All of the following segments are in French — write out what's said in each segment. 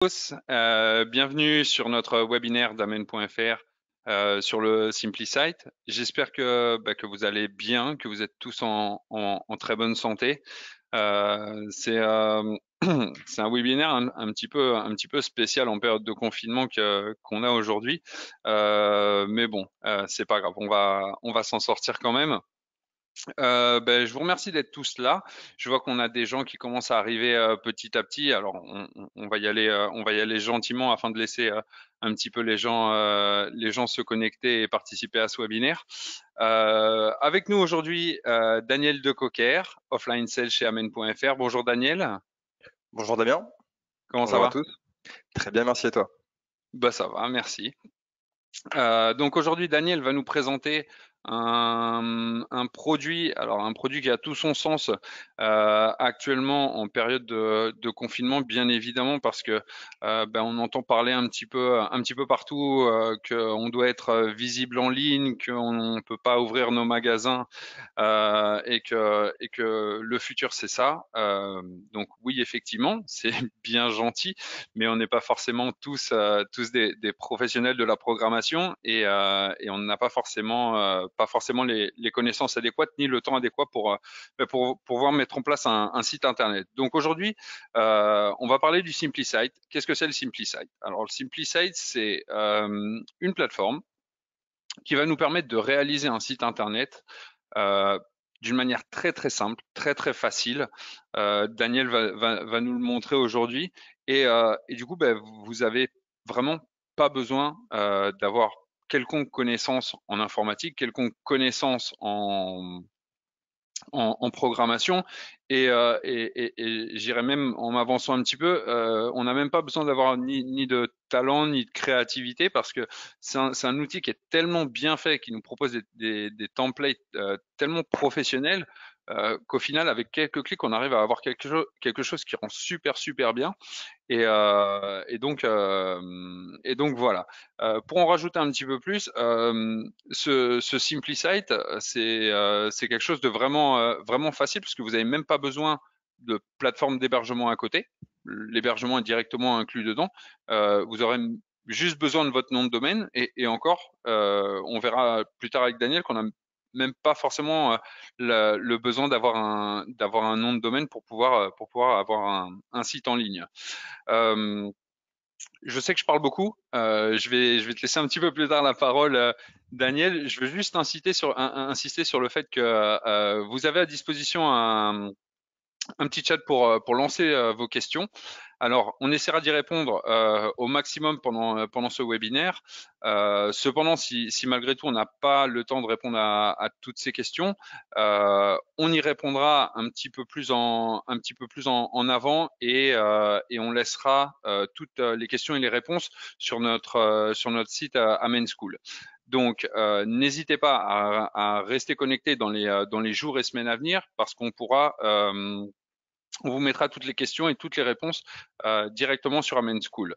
Bienvenue sur notre webinaire d'Amen.fr sur le SimpliSite. J'espère que vous allez bien, que vous êtes tous en très bonne santé. C'est c'est un webinaire un petit peu spécial en période de confinement qu'on a aujourd'hui. Mais bon, c'est pas grave, on va s'en sortir quand même. Je vous remercie d'être tous là. Je vois qu'on a des gens qui commencent à arriver petit à petit. Alors, on va y aller gentiment afin de laisser un petit peu les gens se connecter et participer à ce webinaire. Avec nous aujourd'hui, Daniel Decocker, Offline Sales chez Amen.fr. Bonjour Daniel, Bonjour Damien, comment ça bonjour à va? tous. Très bien, merci à toi. Bah ça va, merci. Donc aujourd'hui, Daniel va nous présenter un produit, alors un produit qui a tout son sens actuellement en période de confinement, bien évidemment, parce que on entend parler un petit peu partout qu'on doit être visible en ligne, qu'on ne peut pas ouvrir nos magasins et que le futur c'est ça. Donc oui, effectivement, c'est bien gentil, mais on n'est pas forcément tous des professionnels de la programmation et on n'a pas forcément les connaissances adéquates ni le temps adéquat pour pouvoir mettre en place un site internet. Donc aujourd'hui, on va parler du SimpliSite. Qu'est-ce que c'est le SimpliSite? Alors le SimpliSite, c'est une plateforme qui va nous permettre de réaliser un site internet euh, d'une manière très très simple, très très facile. Daniel va nous le montrer aujourd'hui et du coup, vous avez vraiment pas besoin d'avoir quelconque connaissance en informatique, quelconque connaissance en programmation et j'irais même en m'avançant un petit peu, on n'a même pas besoin d'avoir ni de talent ni de créativité parce que c'est un outil qui est tellement bien fait, qui nous propose des templates tellement professionnels qu'au final, avec quelques clics, on arrive à avoir quelque chose qui rend super bien. Et donc voilà. Pour en rajouter un petit peu plus, ce SimpliSite, c'est quelque chose de vraiment facile parce que vous n'avez même pas besoin de plateforme d'hébergement à côté. L'hébergement est directement inclus dedans. Vous aurez juste besoin de votre nom de domaine et encore, on verra plus tard avec Daniel qu'on a même pas forcément le besoin d'avoir un nom de domaine pour pouvoir avoir un site en ligne. Euh, je sais que je parle beaucoup. Je vais te laisser un petit peu plus tard la parole, Daniel. Je veux juste insister sur le fait que vous avez à disposition un petit chat pour lancer vos questions. Alors, on essaiera d'y répondre au maximum pendant ce webinaire. Cependant, si malgré tout on n'a pas le temps de répondre à toutes ces questions, on y répondra un petit peu plus en avant et on laissera toutes les questions et les réponses sur notre site Amen School. Donc, n'hésitez pas à rester connecté dans les jours et semaines à venir parce qu'on pourra on vous mettra toutes les questions et toutes les réponses directement sur Amen School.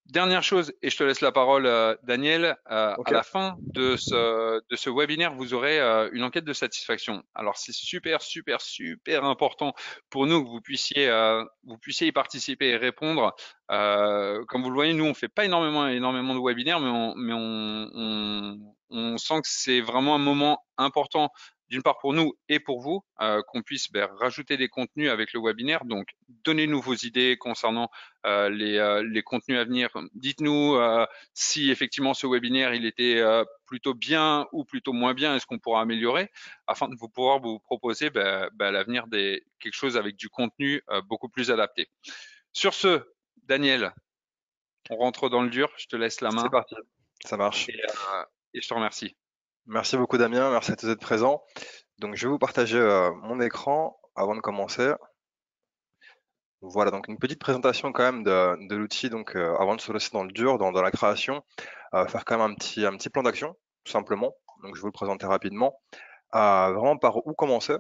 Dernière chose, et je te laisse la parole, Daniel, à Ok. la fin de ce webinaire, vous aurez une enquête de satisfaction. Alors, c'est super important pour nous que vous puissiez y participer et répondre. Comme vous le voyez, nous, on fait pas énormément de webinaires, mais on sent que c'est vraiment un moment important d'une part pour nous et pour vous, qu'on puisse rajouter des contenus avec le webinaire. Donc, donnez-nous vos idées concernant les contenus à venir. Dites-nous si effectivement ce webinaire il était plutôt bien ou plutôt moins bien, est-ce qu'on pourra améliorer afin de pouvoir vous proposer à l'avenir quelque chose avec du contenu beaucoup plus adapté. Sur ce, Daniel, on rentre dans le dur, je te laisse la C'est main parti, ça marche. et je te remercie. Merci beaucoup Damien, merci à tous d'être présents. Donc je vais vous partager mon écran avant de commencer. Voilà, donc une petite présentation quand même de l'outil, donc avant de se lancer dans le dur, dans la création, faire quand même un petit plan d'action, tout simplement. Donc je vais vous le présenter rapidement. Vraiment par où commencer.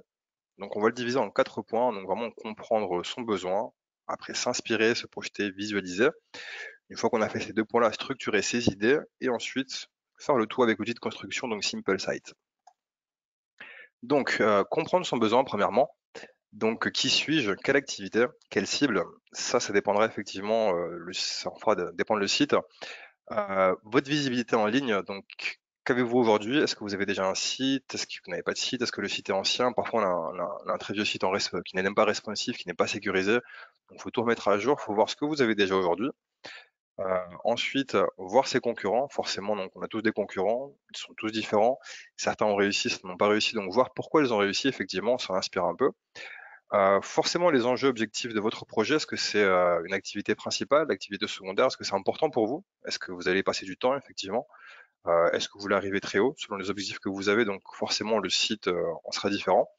Donc on va le diviser en 4 points, donc vraiment comprendre son besoin, après s'inspirer, se projeter, visualiser. Une fois qu'on a fait ces 2 points-là, structurer ses idées et ensuite faire le tout avec l'outil de construction, donc SimpleSite. Donc, comprendre son besoin premièrement. Donc, qui suis-je? Quelle activité? Quelle cible? Ça dépendra effectivement, ça en fera dépendre le site. Votre visibilité en ligne, donc qu'avez-vous aujourd'hui? Est-ce que vous avez déjà un site? Est-ce que vous n'avez pas de site? Est-ce que le site est ancien? Parfois, on a un très vieux site qui n'est même pas responsive, qui n'est pas sécurisé. Donc, il faut tout remettre à jour. Il faut voir ce que vous avez déjà aujourd'hui. Ensuite, voir ses concurrents. Forcément, donc on a tous des concurrents, ils sont tous différents. Certains ont réussi, certains n'ont pas réussi. Donc, voir pourquoi ils ont réussi, effectivement, ça inspire un peu. Forcément, les enjeux objectifs de votre projet, est-ce que c'est une activité principale, l'activité secondaire? Est-ce que c'est important pour vous? Est-ce que vous allez passer du temps, effectivement? Est-ce que vous voulez arriver très haut selon les objectifs que vous avez? Donc forcément, le site en sera différent.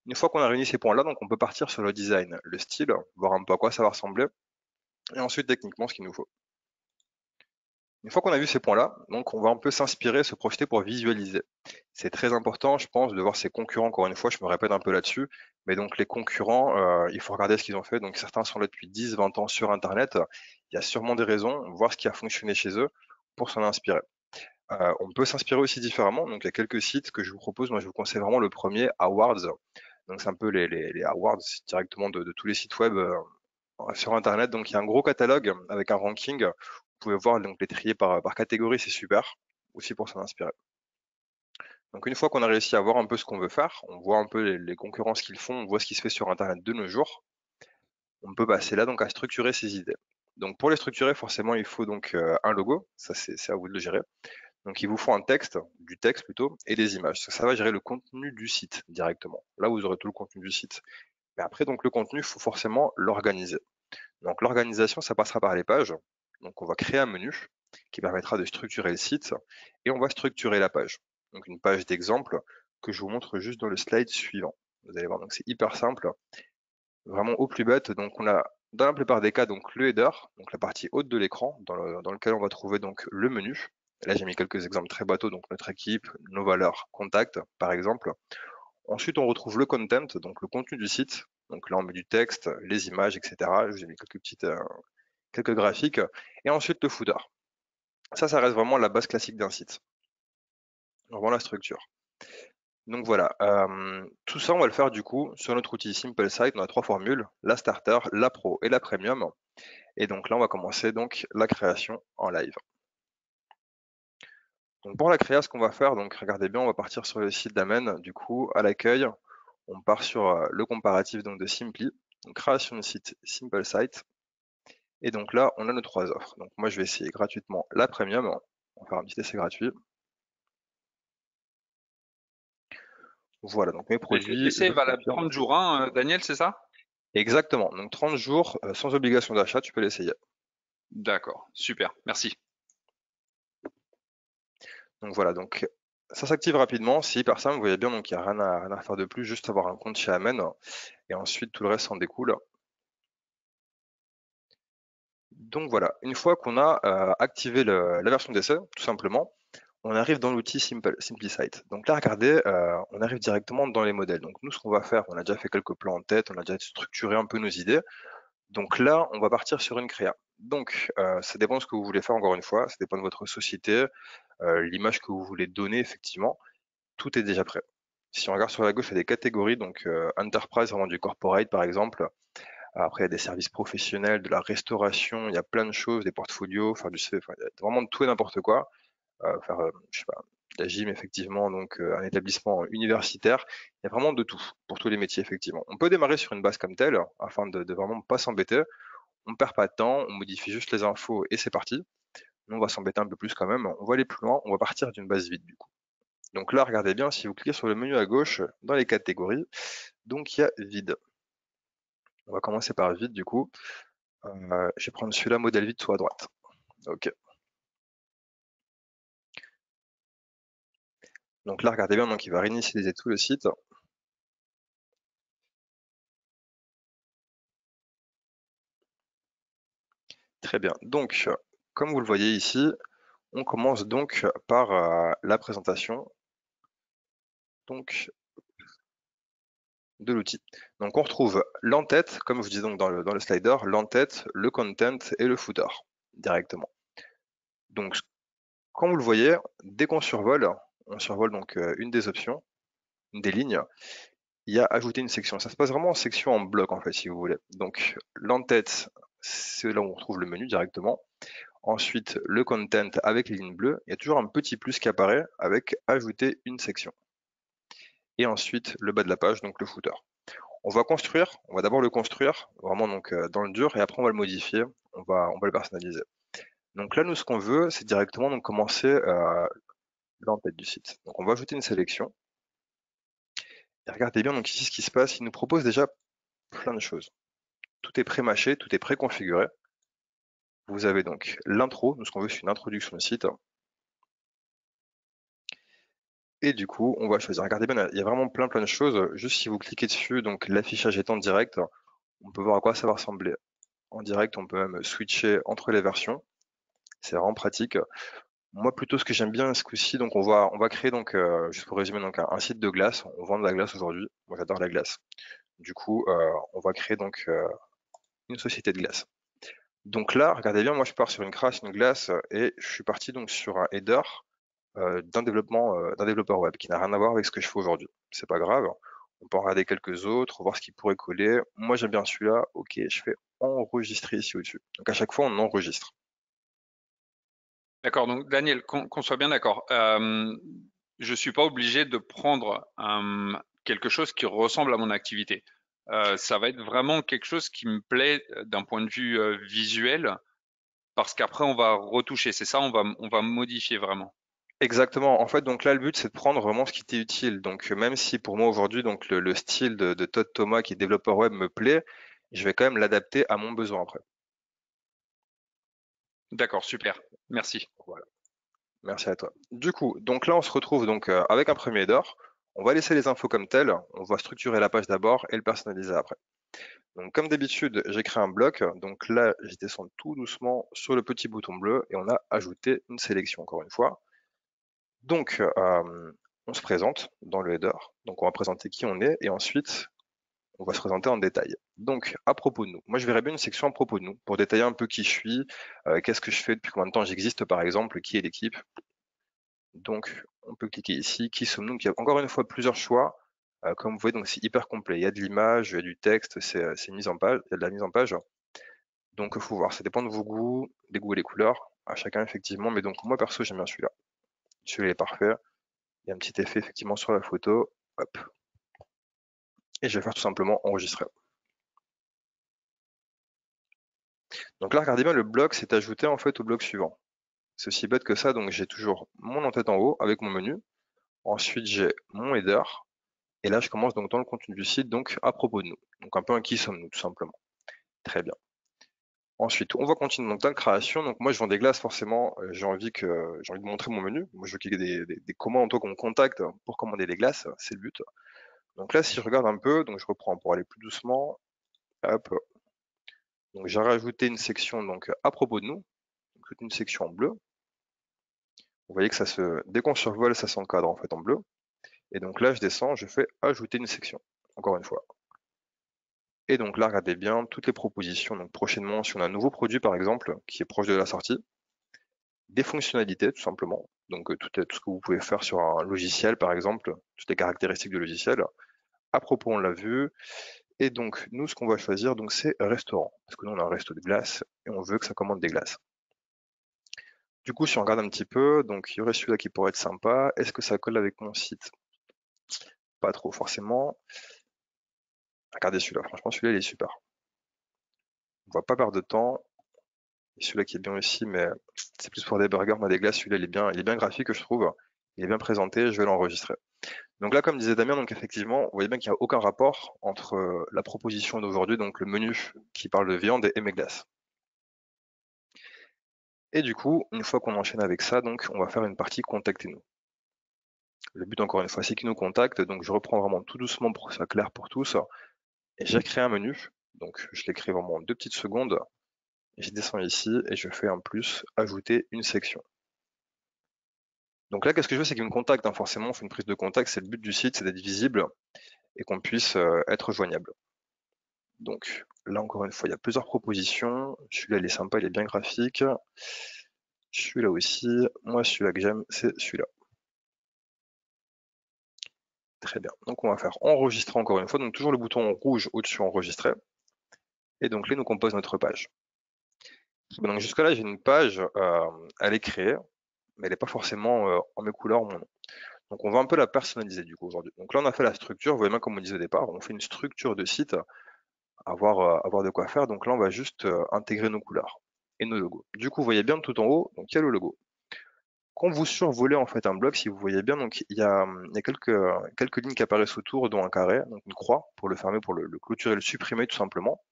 Une fois qu'on a réuni ces points-là, donc on peut partir sur le design, le style, voir un peu à quoi ça va ressembler, et ensuite techniquement ce qu'il nous faut. Une fois qu'on a vu ces points-là, donc on va un peu s'inspirer, se projeter pour visualiser. C'est très important, je pense, de voir ses concurrents. Encore une fois, je me répète un peu là-dessus, mais donc les concurrents, il faut regarder ce qu'ils ont fait. Donc certains sont là depuis 10, 20 ans sur Internet. Il y a sûrement des raisons, voir ce qui a fonctionné chez eux pour s'en inspirer. On peut s'inspirer aussi différemment. Donc il y a quelques sites que je vous propose. Moi, je vous conseille vraiment le premier, Awards. Donc c'est un peu les awards directement de tous les sites web sur Internet. Donc il y a un gros catalogue avec un ranking. Vous pouvez voir donc les trier par catégorie, c'est super, aussi pour s'en inspirer. Donc une fois qu'on a réussi à voir un peu ce qu'on veut faire, on voit un peu les concurrents ce qu'ils font, on voit ce qui se fait sur Internet de nos jours, on peut passer là donc à structurer ses idées. Donc pour les structurer, forcément, il faut donc un logo, ça c'est à vous de le gérer. Donc il vous faut un texte, du texte plutôt, et des images. Ça va gérer le contenu du site directement. Là, vous aurez tout le contenu du site. Mais après, donc le contenu, il faut forcément l'organiser. Donc l'organisation, ça passera par les pages. Donc on va créer un menu qui permettra de structurer le site et on va structurer la page. Donc une page d'exemple que je vous montre juste dans le slide suivant. Vous allez voir, donc c'est hyper simple, vraiment au plus bête. Donc on a dans la plupart des cas donc le header, donc la partie haute de l'écran dans lequel on va trouver donc le menu. Là j'ai mis quelques exemples très bateaux, donc notre équipe, nos valeurs, contacts par exemple. Ensuite on retrouve le content, donc le contenu du site. Donc là on met du texte, les images, etc. Je vous ai mis quelques graphiques, et ensuite le footer. Ça reste vraiment la base classique d'un site. Vraiment la structure. Donc voilà, tout ça, on va le faire du coup sur notre outil Simple Site. On a trois formules, la Starter, la Pro et la Premium. Et donc là, on va commencer donc la création en live. Donc pour la créa, ce qu'on va faire, donc regardez bien, on va partir sur le site d'Amen. Du coup, à l'accueil, on part sur le comparatif donc de Simply, donc création de site Simple Site. Et donc là, on a nos trois offres. Donc moi, je vais essayer gratuitement la Premium. On va faire un petit essai gratuit. Voilà, donc mes produits, L'essai est je valable confirme. 30 jours, hein, Daniel, c'est ça? Exactement, donc 30 jours sans obligation d'achat, tu peux l'essayer. D'accord, super, merci. Donc voilà, donc ça s'active rapidement, c'est hyper simple, vous voyez bien, donc il n'y a rien à faire de plus, juste avoir un compte chez Amen, et ensuite tout le reste en découle. Donc voilà, une fois qu'on a activé la version d'essai, tout simplement, on arrive dans l'outil SimpliSite. Donc là, regardez, on arrive directement dans les modèles. Donc nous, ce qu'on va faire, on a déjà fait quelques plans en tête, on a déjà structuré un peu nos idées. Donc là, on va partir sur une créa. Donc, ça dépend de ce que vous voulez faire, encore une fois, ça dépend de votre société, l'image que vous voulez donner, effectivement, tout est déjà prêt. Si on regarde sur la gauche, il y a des catégories, donc Enterprise, vraiment du corporate, par exemple. Après, il y a des services professionnels, de la restauration, il y a plein de choses, des portfolios, faire du CV, enfin, il y a vraiment de tout et n'importe quoi. Faire, je sais pas, de la gym, effectivement, donc un établissement universitaire. Il y a vraiment de tout, pour tous les métiers, effectivement. On peut démarrer sur une base comme telle, afin de vraiment pas s'embêter. On perd pas de temps, on modifie juste les infos et c'est parti. Nous, on va s'embêter un peu plus quand même. On va aller plus loin, on va partir d'une base vide du coup. Donc là, regardez bien, si vous cliquez sur le menu à gauche, dans les catégories, donc il y a vide. On va commencer par vide du coup. Je vais prendre celui-là, modèle vide, soit à droite. Ok. Donc là, regardez bien, donc il va réinitialiser tout le site. Très bien. Donc, comme vous le voyez ici, on commence donc par la présentation donc, de l'outil. Donc on retrouve l'entête, comme je vous disais donc dans le slider, l'entête, le content et le footer directement. Donc comme vous le voyez, dès qu'on survole, on survole donc une des options, une des lignes, il y a ajouter une section. Ça se passe vraiment en section en bloc en fait, si vous voulez. Donc l'entête, c'est là où on retrouve le menu directement. Ensuite, le content avec les lignes bleues, il y a toujours un petit plus qui apparaît avec ajouter une section. Et ensuite, le bas de la page, donc le footer. On va construire, on va d'abord le construire, vraiment donc dans le dur, et après on va le modifier, on va le personnaliser. Donc là, nous, ce qu'on veut, c'est directement donc commencer l'entête du site. Donc on va ajouter une sélection. Et regardez bien donc ici ce qui se passe, il nous propose déjà plein de choses. Tout est pré-mâché, tout est pré-configuré. Vous avez donc l'intro, nous ce qu'on veut c'est une introduction du site. Et du coup, on va choisir. Regardez bien, il y a vraiment plein de choses. Juste si vous cliquez dessus, donc l'affichage est en direct, on peut voir à quoi ça va ressembler. En direct, on peut même switcher entre les versions. C'est vraiment pratique. Moi, plutôt, ce que j'aime bien ce coup-ci, donc on va créer donc, juste pour résumer, donc un site de glace. On vend de la glace aujourd'hui. Moi, j'adore la glace. Du coup, on va créer donc une société de glace. Donc là, regardez bien, moi, je pars sur une création de glace et je suis parti donc sur un header d'un développeur web qui n'a rien à voir avec ce que je fais aujourd'hui. C'est pas grave. On peut en regarder quelques autres, voir ce qui pourrait coller. Moi, j'aime bien celui-là. Ok, je fais enregistrer ici au-dessus. Donc à chaque fois, on enregistre. D'accord, donc Daniel, qu'on soit bien d'accord, je suis pas obligé de prendre quelque chose qui ressemble à mon activité. Ça va être vraiment quelque chose qui me plaît d'un point de vue visuel, parce qu'après on va retoucher, c'est ça, on va modifier vraiment. Exactement. En fait, donc là, le but, c'est de prendre vraiment ce qui t'est utile. Donc, même si pour moi aujourd'hui, donc le style de Todd Thomas, qui est développeur web, me plaît, je vais quand même l'adapter à mon besoin après. D'accord, super, merci. Voilà. Merci à toi. Du coup, donc là, on se retrouve donc avec un premier header. On va laisser les infos comme telles. On va structurer la page d'abord et le personnaliser après. Donc, comme d'habitude, j'ai créé un bloc. Donc là, je descends tout doucement sur le petit bouton bleu et on a ajouté une sélection, encore une fois. Donc, on se présente dans le header. Donc, on va présenter qui on est et ensuite, on va se présenter en détail. Donc, à propos de nous. Moi, je verrais bien une section à propos de nous pour détailler un peu qui je suis, qu'est-ce que je fais, depuis combien de temps j'existe, par exemple, qui est l'équipe. Donc, on peut cliquer ici, qui sommes-nous? Donc, il y a encore une fois plusieurs choix. Comme vous voyez, donc c'est hyper complet. Il y a de l'image, il y a du texte, c'est une mise en page, il y a de la mise en page. Donc, il faut voir, ça dépend de vos goûts, des goûts et les couleurs, à chacun effectivement. Mais donc, moi perso, j'aime bien celui-là. Celui-là est parfait. Il y a un petit effet effectivement sur la photo. Hop. Et je vais faire tout simplement enregistrer. Donc là, regardez bien, le bloc s'est ajouté en fait au bloc suivant. C'est aussi bête que ça, donc j'ai toujours mon en-tête en haut avec mon menu. Ensuite, j'ai mon header. Et là, je commence donc dans le contenu du site, donc à propos de nous. Donc un peu un qui sommes-nous, tout simplement. Très bien. Ensuite, on va continuer donc dans la création. Donc moi, je vends des glaces, forcément, j'ai envie de montrer mon menu. Moi, je veux qu'il y ait des commandes en toi qu'on me contacte pour commander des glaces, c'est le but. Donc là, si je regarde un peu, donc je reprends pour aller plus doucement. Hop. Donc j'ai rajouté une section donc à propos de nous, donc toute une section en bleu. Vous voyez que dès qu'on survole, ça s'encadre en fait en bleu. Et donc là, je descends, je fais ajouter une section, encore une fois. Et donc là, regardez bien toutes les propositions. Donc prochainement, si on a un nouveau produit par exemple, qui est proche de la sortie, des fonctionnalités tout simplement. Donc tout ce que vous pouvez faire sur un logiciel par exemple, toutes les caractéristiques du logiciel. À propos, on l'a vu. Et donc nous, ce qu'on va choisir, donc c'est restaurant, parce que nous on a un resto de glace et on veut que ça commande des glaces. Du coup, si on regarde un petit peu, donc il y aurait celui-là qui pourrait être sympa. Est-ce que ça colle avec mon site? Pas trop forcément. Regardez celui-là, franchement celui-là il est super. On va pas perdre de temps. Et celui-là qui est bien aussi, mais c'est plus pour des burgers. Moi, des glaces, celui-là il est bien graphique, je trouve. Il est bien présenté, je vais l'enregistrer. Donc là, comme disait Damien, donc effectivement, vous voyez bien qu'il n'y a aucun rapport entre la proposition d'aujourd'hui, donc le menu qui parle de viande et mes glaces. Et du coup, une fois qu'on enchaîne avec ça, donc on va faire une partie contactez-nous. Le but, encore une fois, c'est qu'ils nous contactent. Donc je reprends vraiment tout doucement pour que ça soit clair pour tous. Et j'ai créé un menu. Donc je l'écris vraiment en 2 petites secondes. Je descends ici et je fais un plus, ajouter une section. Donc là, qu'est-ce que je veux, c'est qu'ils me contactent, hein. Forcément, on fait une prise de contact, c'est le but du site, c'est d'être visible et qu'on puisse être joignable. Donc là, encore une fois, il y a plusieurs propositions. Celui-là, il est sympa, il est bien graphique. Celui-là aussi. Moi, celui-là que j'aime, c'est celui-là. Très bien. Donc on va faire enregistrer encore une fois, donc toujours le bouton rouge au-dessus enregistrer. Et donc là, nous compose notre page. Donc jusque-là, j'ai une page, elle est créée, mais elle n'est pas forcément en mes couleurs, mon nom. Donc on va un peu la personnaliser du coup aujourd'hui. Donc là, on a fait la structure, vous voyez bien comme on disait au départ, on fait une structure de site, avoir de quoi faire. Donc là, on va juste intégrer nos couleurs et nos logos. Du coup, vous voyez bien tout en haut, donc il y a le logo. Quand vous survolez en fait un bloc, si vous voyez bien, donc il y a quelques lignes qui apparaissent autour, dont un carré, donc une croix pour le fermer, pour le clôturer, le supprimer tout simplement,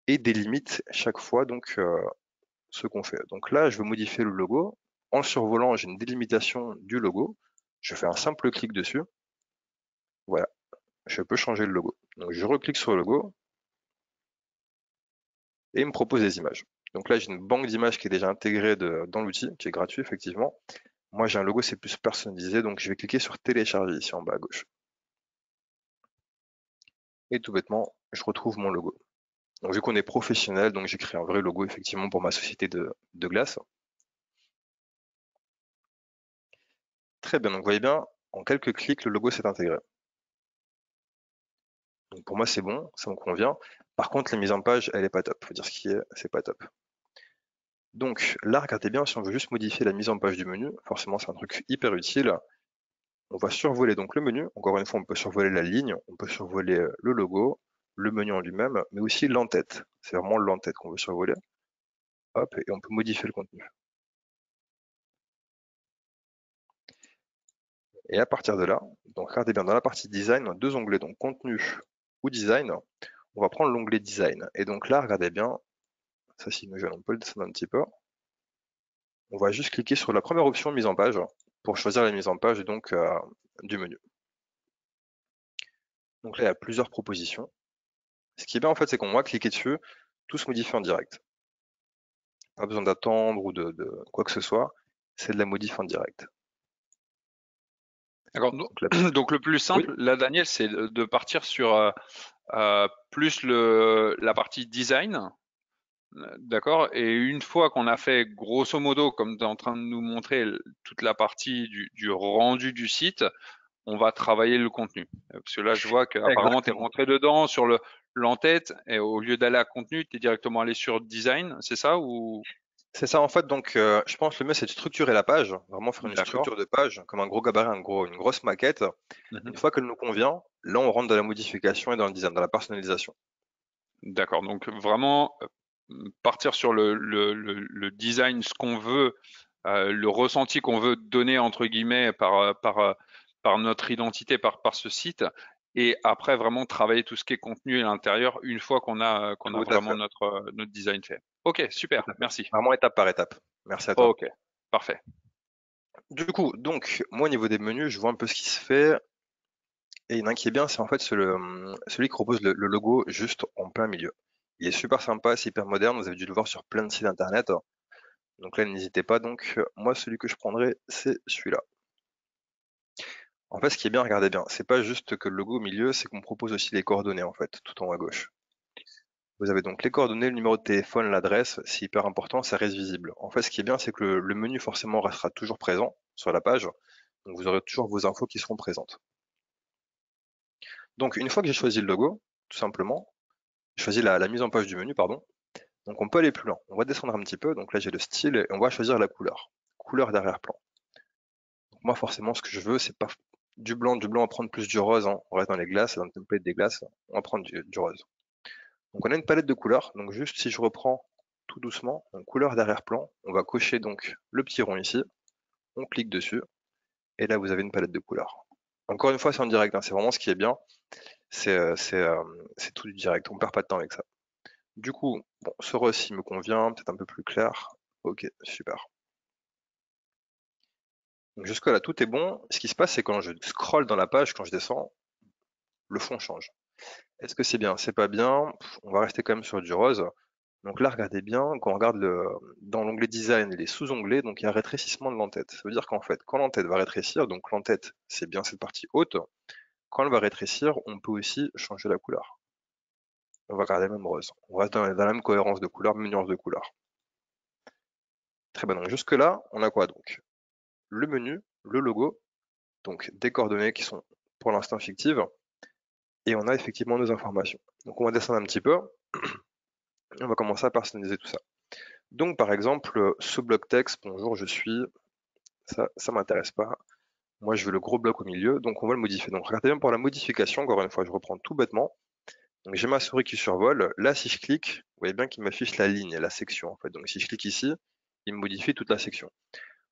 et des limites chaque fois donc ce qu'on fait. Donc là, je veux modifier le logo. En le survolant, j'ai une délimitation du logo. Je fais un simple clic dessus. Voilà, je peux changer le logo. Donc je reclique sur le logo et il me propose des images. Donc là, j'ai une banque d'images qui est déjà intégrée dans l'outil, qui est gratuit effectivement. Moi, j'ai un logo, c'est plus personnalisé, donc je vais cliquer sur télécharger ici en bas à gauche. Et tout bêtement, je retrouve mon logo. Donc vu qu'on est professionnel, donc j'ai créé un vrai logo effectivement pour ma société de glace. Très bien, donc vous voyez bien, en quelques clics, le logo s'est intégré. Donc pour moi, c'est bon, ça me convient. Par contre, la mise en page, elle est pas top. Faut dire ce qui est, c'est pas top. Donc là, regardez bien, si on veut juste modifier la mise en page du menu, forcément, c'est un truc hyper utile. On va survoler donc le menu. Encore une fois, on peut survoler la ligne, on peut survoler le logo, le menu en lui-même, mais aussi l'entête. C'est vraiment l'entête qu'on veut survoler. Hop, et on peut modifier le contenu. Et à partir de là, donc regardez bien, dans la partie design, on a deux onglets, donc contenu ou design. On va prendre l'onglet design. Et donc là, regardez bien, ça s'il me gêne, on peut le descendre un petit peu. On va juste cliquer sur la première option mise en page pour choisir la mise en page donc du menu. Donc là, il y a plusieurs propositions. Ce qui est bien en fait, c'est qu'on va cliquer dessus, tout se modifie en direct. Pas besoin d'attendre ou de quoi que ce soit, c'est de la modif en direct. D'accord. Donc là, Donc le plus oui, simple, là, Daniel, c'est de partir sur plus la partie design, d'accord. Et une fois qu'on a fait grosso modo, comme tu es en train de nous montrer, toute la partie du rendu du site, on va travailler le contenu. Parce que là, je vois qu'apparemment, tu es exactement. rentré dedans sur l'entête et au lieu d'aller à contenu, tu es directement allé sur design, c'est ça ou... C'est ça en fait, donc je pense que le mieux c'est de structurer la page, vraiment faire une D'accord. structure de page, comme un gros gabarit, une grosse maquette. Mhm. Une fois qu'elle nous convient, là on rentre dans la modification et dans le design, dans la personnalisation. D'accord. Donc vraiment partir sur le design, ce qu'on veut, le ressenti qu'on veut donner entre guillemets par notre identité, par ce site, et après vraiment travailler tout ce qui est contenu à l'intérieur une fois qu'on a Tout à vraiment fait, notre design fait. Ok, tout super, à fait. merci. Vraiment étape par étape. Merci à toi. Ok, parfait. Du coup, donc, moi, au niveau des menus, je vois un peu ce qui se fait. Et il y en a un qui est bien, c'est en fait celui qui propose le logo juste en plein milieu. Il est super sympa, c'est hyper moderne. Vous avez dû le voir sur plein de sites internet. Donc là, n'hésitez pas. Donc, moi, celui que je prendrai, c'est celui-là. En fait, ce qui est bien, regardez bien, c'est pas juste que le logo au milieu, c'est qu'on propose aussi les coordonnées, en fait, tout en haut à gauche. Vous avez donc les coordonnées, le numéro de téléphone, l'adresse, c'est hyper important, ça reste visible. En fait, ce qui est bien, c'est que le menu forcément restera toujours présent sur la page, donc vous aurez toujours vos infos qui seront présentes. Donc une fois que j'ai choisi le logo, tout simplement, j'ai choisi la mise en page du menu, pardon, donc on peut aller plus loin. On va descendre un petit peu, donc là j'ai le style et on va choisir la couleur, couleur d'arrière-plan. Donc moi forcément ce que je veux, c'est pas du blanc, on va prendre plus du rose, hein. On reste dans les glaces, dans le template des glaces, on va prendre du rose. Donc on a une palette de couleurs, donc juste si je reprends tout doucement, en couleur d'arrière-plan, on va cocher donc le petit rond ici, on clique dessus, et là vous avez une palette de couleurs. Encore une fois c'est en direct, hein, c'est vraiment ce qui est bien, c'est tout du direct, on perd pas de temps avec ça. Du coup, bon, ce rose-ci me convient, peut-être un peu plus clair, ok, super. Donc jusque là tout est bon, ce qui se passe c'est quand je scrolle dans la page, quand je descends, le fond change. Est-ce que c'est bien? C'est pas bien? On va rester quand même sur du rose. Donc là, regardez bien, quand on regarde dans l'onglet design et les sous-onglets, donc il y a un rétrécissement de l'entête. Ça veut dire qu'en fait, quand l'entête va rétrécir, donc l'entête, c'est bien cette partie haute, quand elle va rétrécir, on peut aussi changer la couleur. On va garder le même rose. On reste dans la même cohérence de couleur, même nuance de couleur. Très bien, donc jusque là, on a quoi donc? Le menu, le logo, donc des coordonnées qui sont pour l'instant fictive, et on a effectivement nos informations. Donc on va descendre un petit peu, et on va commencer à personnaliser tout ça. Donc par exemple, ce bloc texte, bonjour, je suis, ça m'intéresse pas. Moi, je veux le gros bloc au milieu, donc on va le modifier. Donc regardez bien pour la modification, encore une fois, je reprends tout bêtement. Donc j'ai ma souris qui survole. Là, si je clique, vous voyez bien qu'il m'affiche la ligne, la section en fait. Donc si je clique ici, il me modifie toute la section.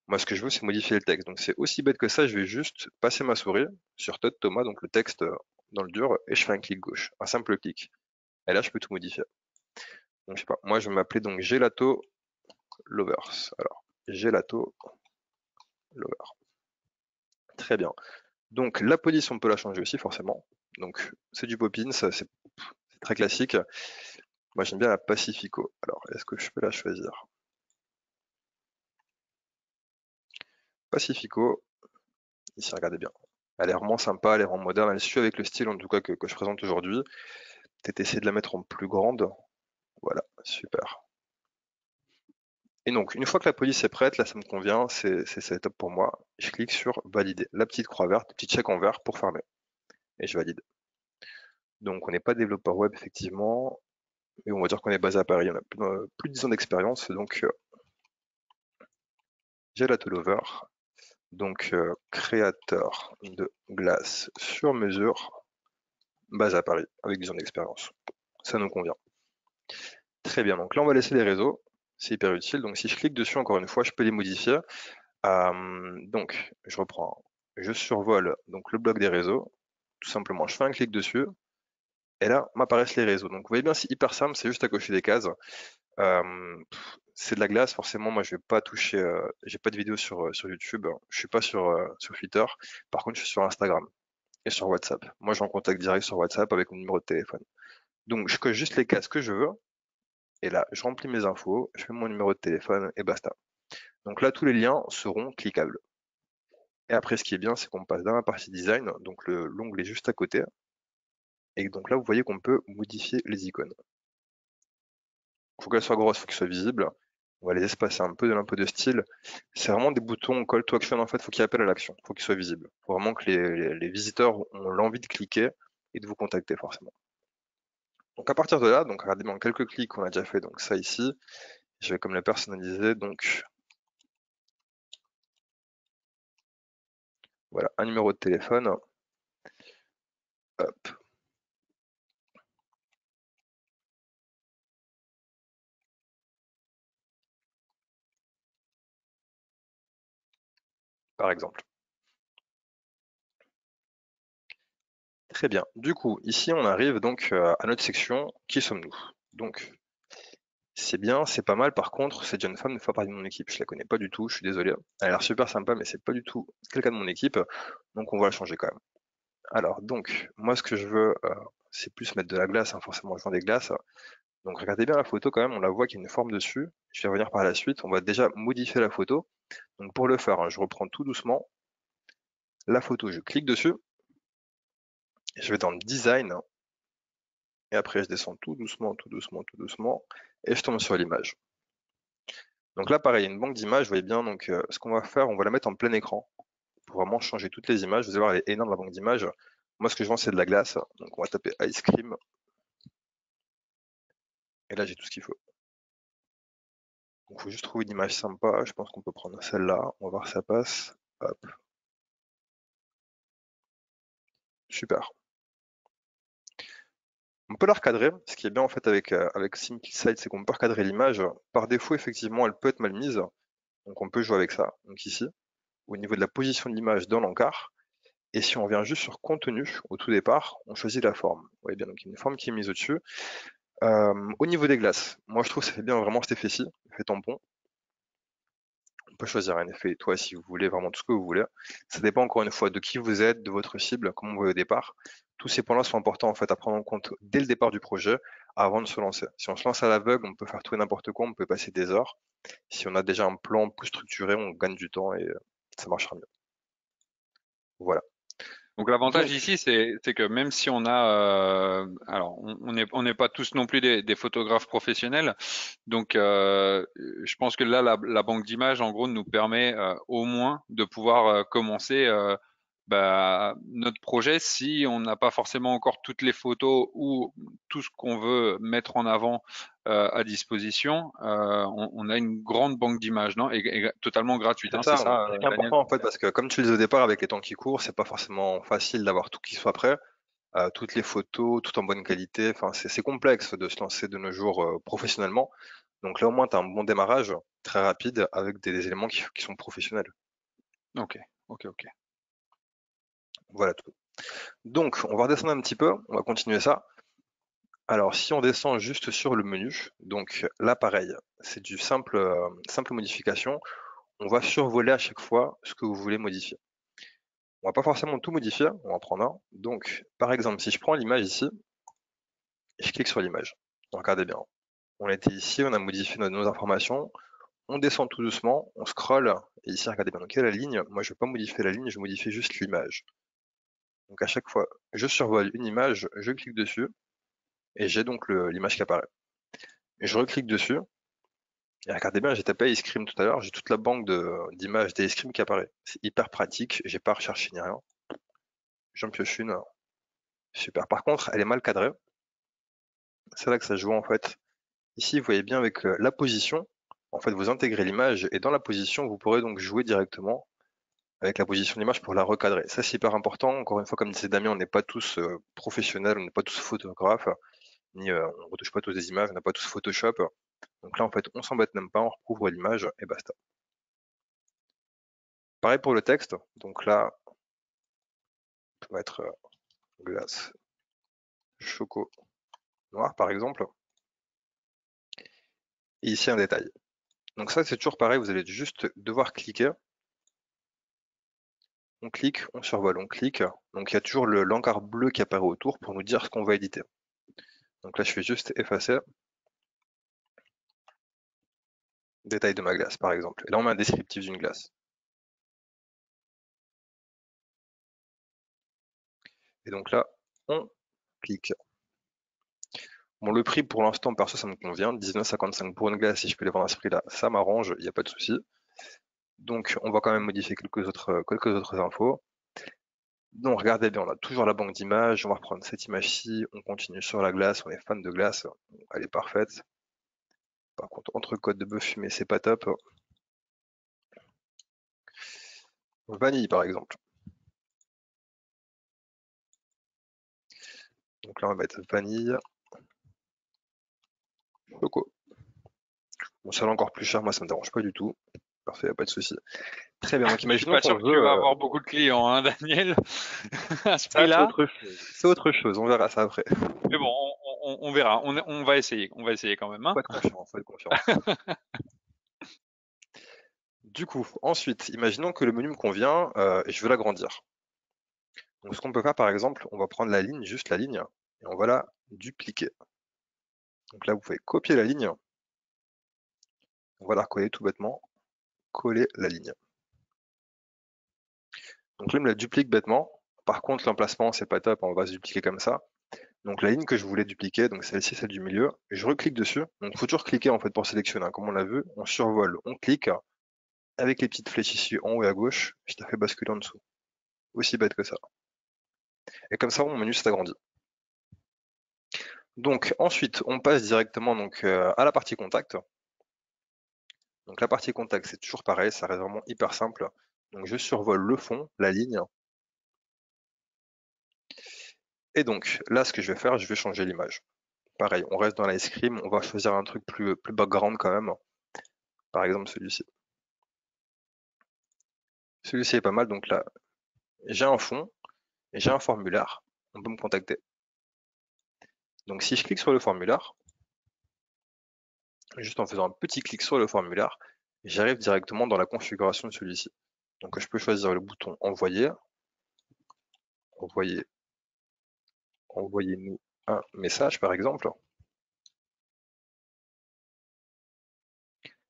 Moi, ce que je veux, c'est modifier le texte. Donc c'est aussi bête que ça, je vais juste passer ma souris sur Todd Thomas, donc le texte dans le dur, et je fais un clic gauche, un simple clic. Et là, je peux tout modifier. Donc je sais pas, moi je vais m'appeler donc Gelato Lovers. Alors, Gelato Lover. Très bien. Donc la police, on peut la changer aussi forcément. Donc c'est du Poppins, c'est très classique. Moi j'aime bien la Pacifico. Alors est-ce que je peux la choisir? Pacifico, ici regardez bien. Elle est vraiment sympa, elle est vraiment moderne, elle suit avec le style en tout cas que je présente aujourd'hui. Peut-être essayer de la mettre en plus grande. Voilà, super. Et donc une fois que la police est prête, là ça me convient, c'est top pour moi. Je clique sur valider. La petite croix verte, le petit check en vert pour fermer. Et je valide. Donc on n'est pas développeur web effectivement, mais on va dire qu'on est basé à Paris, on a plus de 10 ans d'expérience, donc j'ai la Lover, donc créateur de glace sur mesure, basé à Paris, avec 10 ans d'expérience. Ça nous convient. Très bien, donc là on va laisser les réseaux, c'est hyper utile, donc si je clique dessus encore une fois, je peux les modifier. Donc je reprends, je survole donc le bloc des réseaux, tout simplement je fais un clic dessus, et là m'apparaissent les réseaux. Donc vous voyez bien, c'est hyper simple, c'est juste à cocher des cases. C'est de la glace, forcément, moi je vais pas toucher, j'ai pas de vidéo sur YouTube, hein. Je suis pas sur Twitter, par contre je suis sur Instagram et sur WhatsApp. Moi je suis en contact direct sur WhatsApp avec mon numéro de téléphone. Donc je coche juste les cases que je veux, et là je remplis mes infos, je mets mon numéro de téléphone et basta. Donc là tous les liens seront cliquables. Et après ce qui est bien, c'est qu'on passe dans la partie design, donc l'onglet juste à côté, et donc là vous voyez qu'on peut modifier les icônes. Il faut qu'elle soit grosse, il faut qu'elle soit visible. On va les espacer un peu, donner un peu de style. C'est vraiment des boutons call to action en fait, il faut qu'ils appellent à l'action, il faut qu'ils soient visibles. Il faut vraiment que les visiteurs ont l'envie de cliquer et de vous contacter forcément. Donc à partir de là, donc regardez bien en quelques clics on a déjà fait donc ça ici. Je vais comme le personnaliser, donc voilà, un numéro de téléphone. Hop. Par exemple. Très bien. Du coup, ici on arrive donc à notre section qui sommes-nous? Donc c'est bien, c'est pas mal. Par contre, cette jeune femme ne fait pas partie de mon équipe. Je la connais pas du tout, je suis désolé. Elle a l'air super sympa, mais c'est pas du tout quelqu'un de mon équipe. Donc on va la changer quand même. Alors donc, moi ce que je veux, c'est plus mettre de la glace, hein, forcément je vends des glaces. Donc regardez bien la photo quand même, on la voit qu'il y a une forme dessus. Je vais revenir par la suite, on va déjà modifier la photo. Donc pour le faire, hein, je reprends tout doucement. La photo, je clique dessus. Et je vais dans le design. Et après je descends tout doucement, tout doucement, tout doucement. Et je tombe sur l'image. Donc là pareil, il y a une banque d'images, vous voyez bien. Donc ce qu'on va faire, on va la mettre en plein écran. Pour vraiment changer toutes les images. Vous allez voir, elle est énorme la banque d'images. Moi ce que je vends c'est de la glace. Donc on va taper ice cream. Et là j'ai tout ce qu'il faut. Donc, il faut juste trouver une image sympa. Je pense qu'on peut prendre celle-là. On va voir si ça passe. Hop, super. On peut la recadrer. Ce qui est bien en fait avec SimpliSite, c'est qu'on peut recadrer l'image. Par défaut, effectivement, elle peut être mal mise. Donc on peut jouer avec ça. Donc ici, au niveau de la position de l'image dans l'encart. Et si on revient juste sur contenu, au tout départ, on choisit la forme. Vous voyez bien, donc il y a une forme qui est mise au-dessus. Au niveau des glaces, moi je trouve que ça fait bien vraiment cet effet-ci, effet tampon. On peut choisir un effet étoile si vous voulez, vraiment tout ce que vous voulez. Ça dépend encore une fois de qui vous êtes, de votre cible, comment vous voyez au départ. Tous ces points-là sont importants en fait à prendre en compte dès le départ du projet avant de se lancer. Si on se lance à l'aveugle, on peut faire tout et n'importe quoi, on peut passer des heures. Si on a déjà un plan plus structuré, on gagne du temps et ça marchera mieux. Voilà. Donc l'avantage Donc, ici, c'est que même si on a, alors on n'est pas tous non plus des photographes professionnels, donc je pense que là la banque d'images en gros nous permet au moins de pouvoir commencer notre projet, si on n'a pas forcément encore toutes les photos ou tout ce qu'on veut mettre en avant à disposition, on a une grande banque d'images, non? Et totalement gratuite, C'est hein, c'est ça, ça, ce qui est Daniel? important en fait, parce que comme tu le disais au départ, avec les temps qui courent, c'est pas forcément facile d'avoir tout qui soit prêt, toutes les photos, tout en bonne qualité. Enfin, c'est complexe de se lancer de nos jours professionnellement. Donc là, au moins, tu as un bon démarrage très rapide avec des éléments qui sont professionnels. Ok, ok, ok. Voilà tout. Donc, on va redescendre un petit peu, on va continuer ça. Alors, si on descend juste sur le menu, donc là, pareil, c'est du simple modification. On va survoler à chaque fois ce que vous voulez modifier. On va pas forcément tout modifier, on va en prendre un. Donc, par exemple, si je prends l'image ici, et je clique sur l'image. Regardez bien. On était ici, on a modifié nos informations. On descend tout doucement, on scrolle, et ici, regardez bien. Donc, il y a la ligne. Moi, je ne vais pas modifier la ligne, je modifie juste l'image. Donc, à chaque fois, je survole une image, je clique dessus, et j'ai donc l'image qui apparaît. Et je reclique dessus, et regardez bien, j'ai tapé iScream tout à l'heure, j'ai toute la banque d'images d'iScream qui apparaît. C'est hyper pratique, j'ai pas recherché ni rien. J'en pioche une, super. Par contre, elle est mal cadrée. C'est là que ça se joue en fait. Ici, vous voyez bien avec la position, en fait, vous intégrez l'image et dans la position, vous pourrez donc jouer directement avec la position de l'image pour la recadrer. Ça, c'est hyper important. Encore une fois, comme disait Damien, on n'est pas tous professionnels, on n'est pas tous photographes, ni on ne retouche pas tous des images, on n'a pas tous Photoshop. Donc là, en fait, on s'embête même pas, on recouvre l'image et basta. Pareil pour le texte. Donc là, on peut mettre glace, choco, noir, par exemple. Et ici, un détail. Donc ça, c'est toujours pareil, vous allez juste devoir cliquer. On clique, on survole, on clique. Donc il y a toujours l'encart bleu qui apparaît autour pour nous dire ce qu'on va éditer. Donc là, je fais juste effacer. Détail de ma glace, par exemple. Et là, on met un descriptif d'une glace. Et donc là, on clique. Bon, le prix pour l'instant, perso, ça me convient. 19,55 pour une glace, si je peux les vendre à ce prix-là, ça m'arrange, il n'y a pas de souci. Donc, on va quand même modifier quelques autres infos. Donc, regardez bien, on a toujours la banque d'images. On va reprendre cette image-ci. On continue sur la glace. On est fan de glace. Elle est parfaite. Par contre, entrecôte de bœuf fumé, c'est pas top. Vanille, par exemple. Donc là, on va mettre vanille, choco. Bon, ça va encore plus cher, moi, ça me dérange pas du tout. Parfait, y a pas de souci. Très bien, donc Je suis imaginons pas qu'on sûr que tu veut. vas avoir beaucoup de clients, hein, Daniel, à ce Ça, c'est prix-là. autre chose. C'est autre chose, on verra ça après. Mais bon, on verra. On va essayer. On va essayer quand même, hein. Faut être confiant, faut être confiant. Du coup, ensuite, imaginons que le menu me convient et je veux l'agrandir. Donc, ce qu'on peut faire, par exemple, on va prendre la ligne, juste la ligne, et on va la dupliquer. Donc là, vous pouvez copier la ligne, on va la recoller tout bêtement, coller la ligne. Donc là, il me la duplique bêtement. Par contre, l'emplacement, c'est pas top, on va se dupliquer comme ça. Donc la ligne que je voulais dupliquer, donc celle-ci, celle du milieu, je reclique dessus. Donc il faut toujours cliquer en fait pour sélectionner, hein. Comme on l'a vu, on survole, on clique, avec les petites flèches ici en haut et à gauche, je t'ai fait basculer en dessous. Aussi bête que ça. Et comme ça, mon menu s'est agrandi. Donc ensuite, on passe directement donc, à la partie contact. Donc la partie contact, c'est toujours pareil, ça reste vraiment hyper simple. Donc je survole le fond, la ligne. Et donc là, ce que je vais faire, je vais changer l'image. Pareil, on reste dans l'ice cream, on va choisir un truc plus background quand même. Par exemple celui-ci. Celui-ci est pas mal, donc là, j'ai un fond et j'ai un formulaire. On peut me contacter. Donc si je clique sur le formulaire, juste en faisant un petit clic sur le formulaire, j'arrive directement dans la configuration de celui-ci. Donc je peux choisir le bouton envoyer, envoyer, envoyez-nous un message par exemple.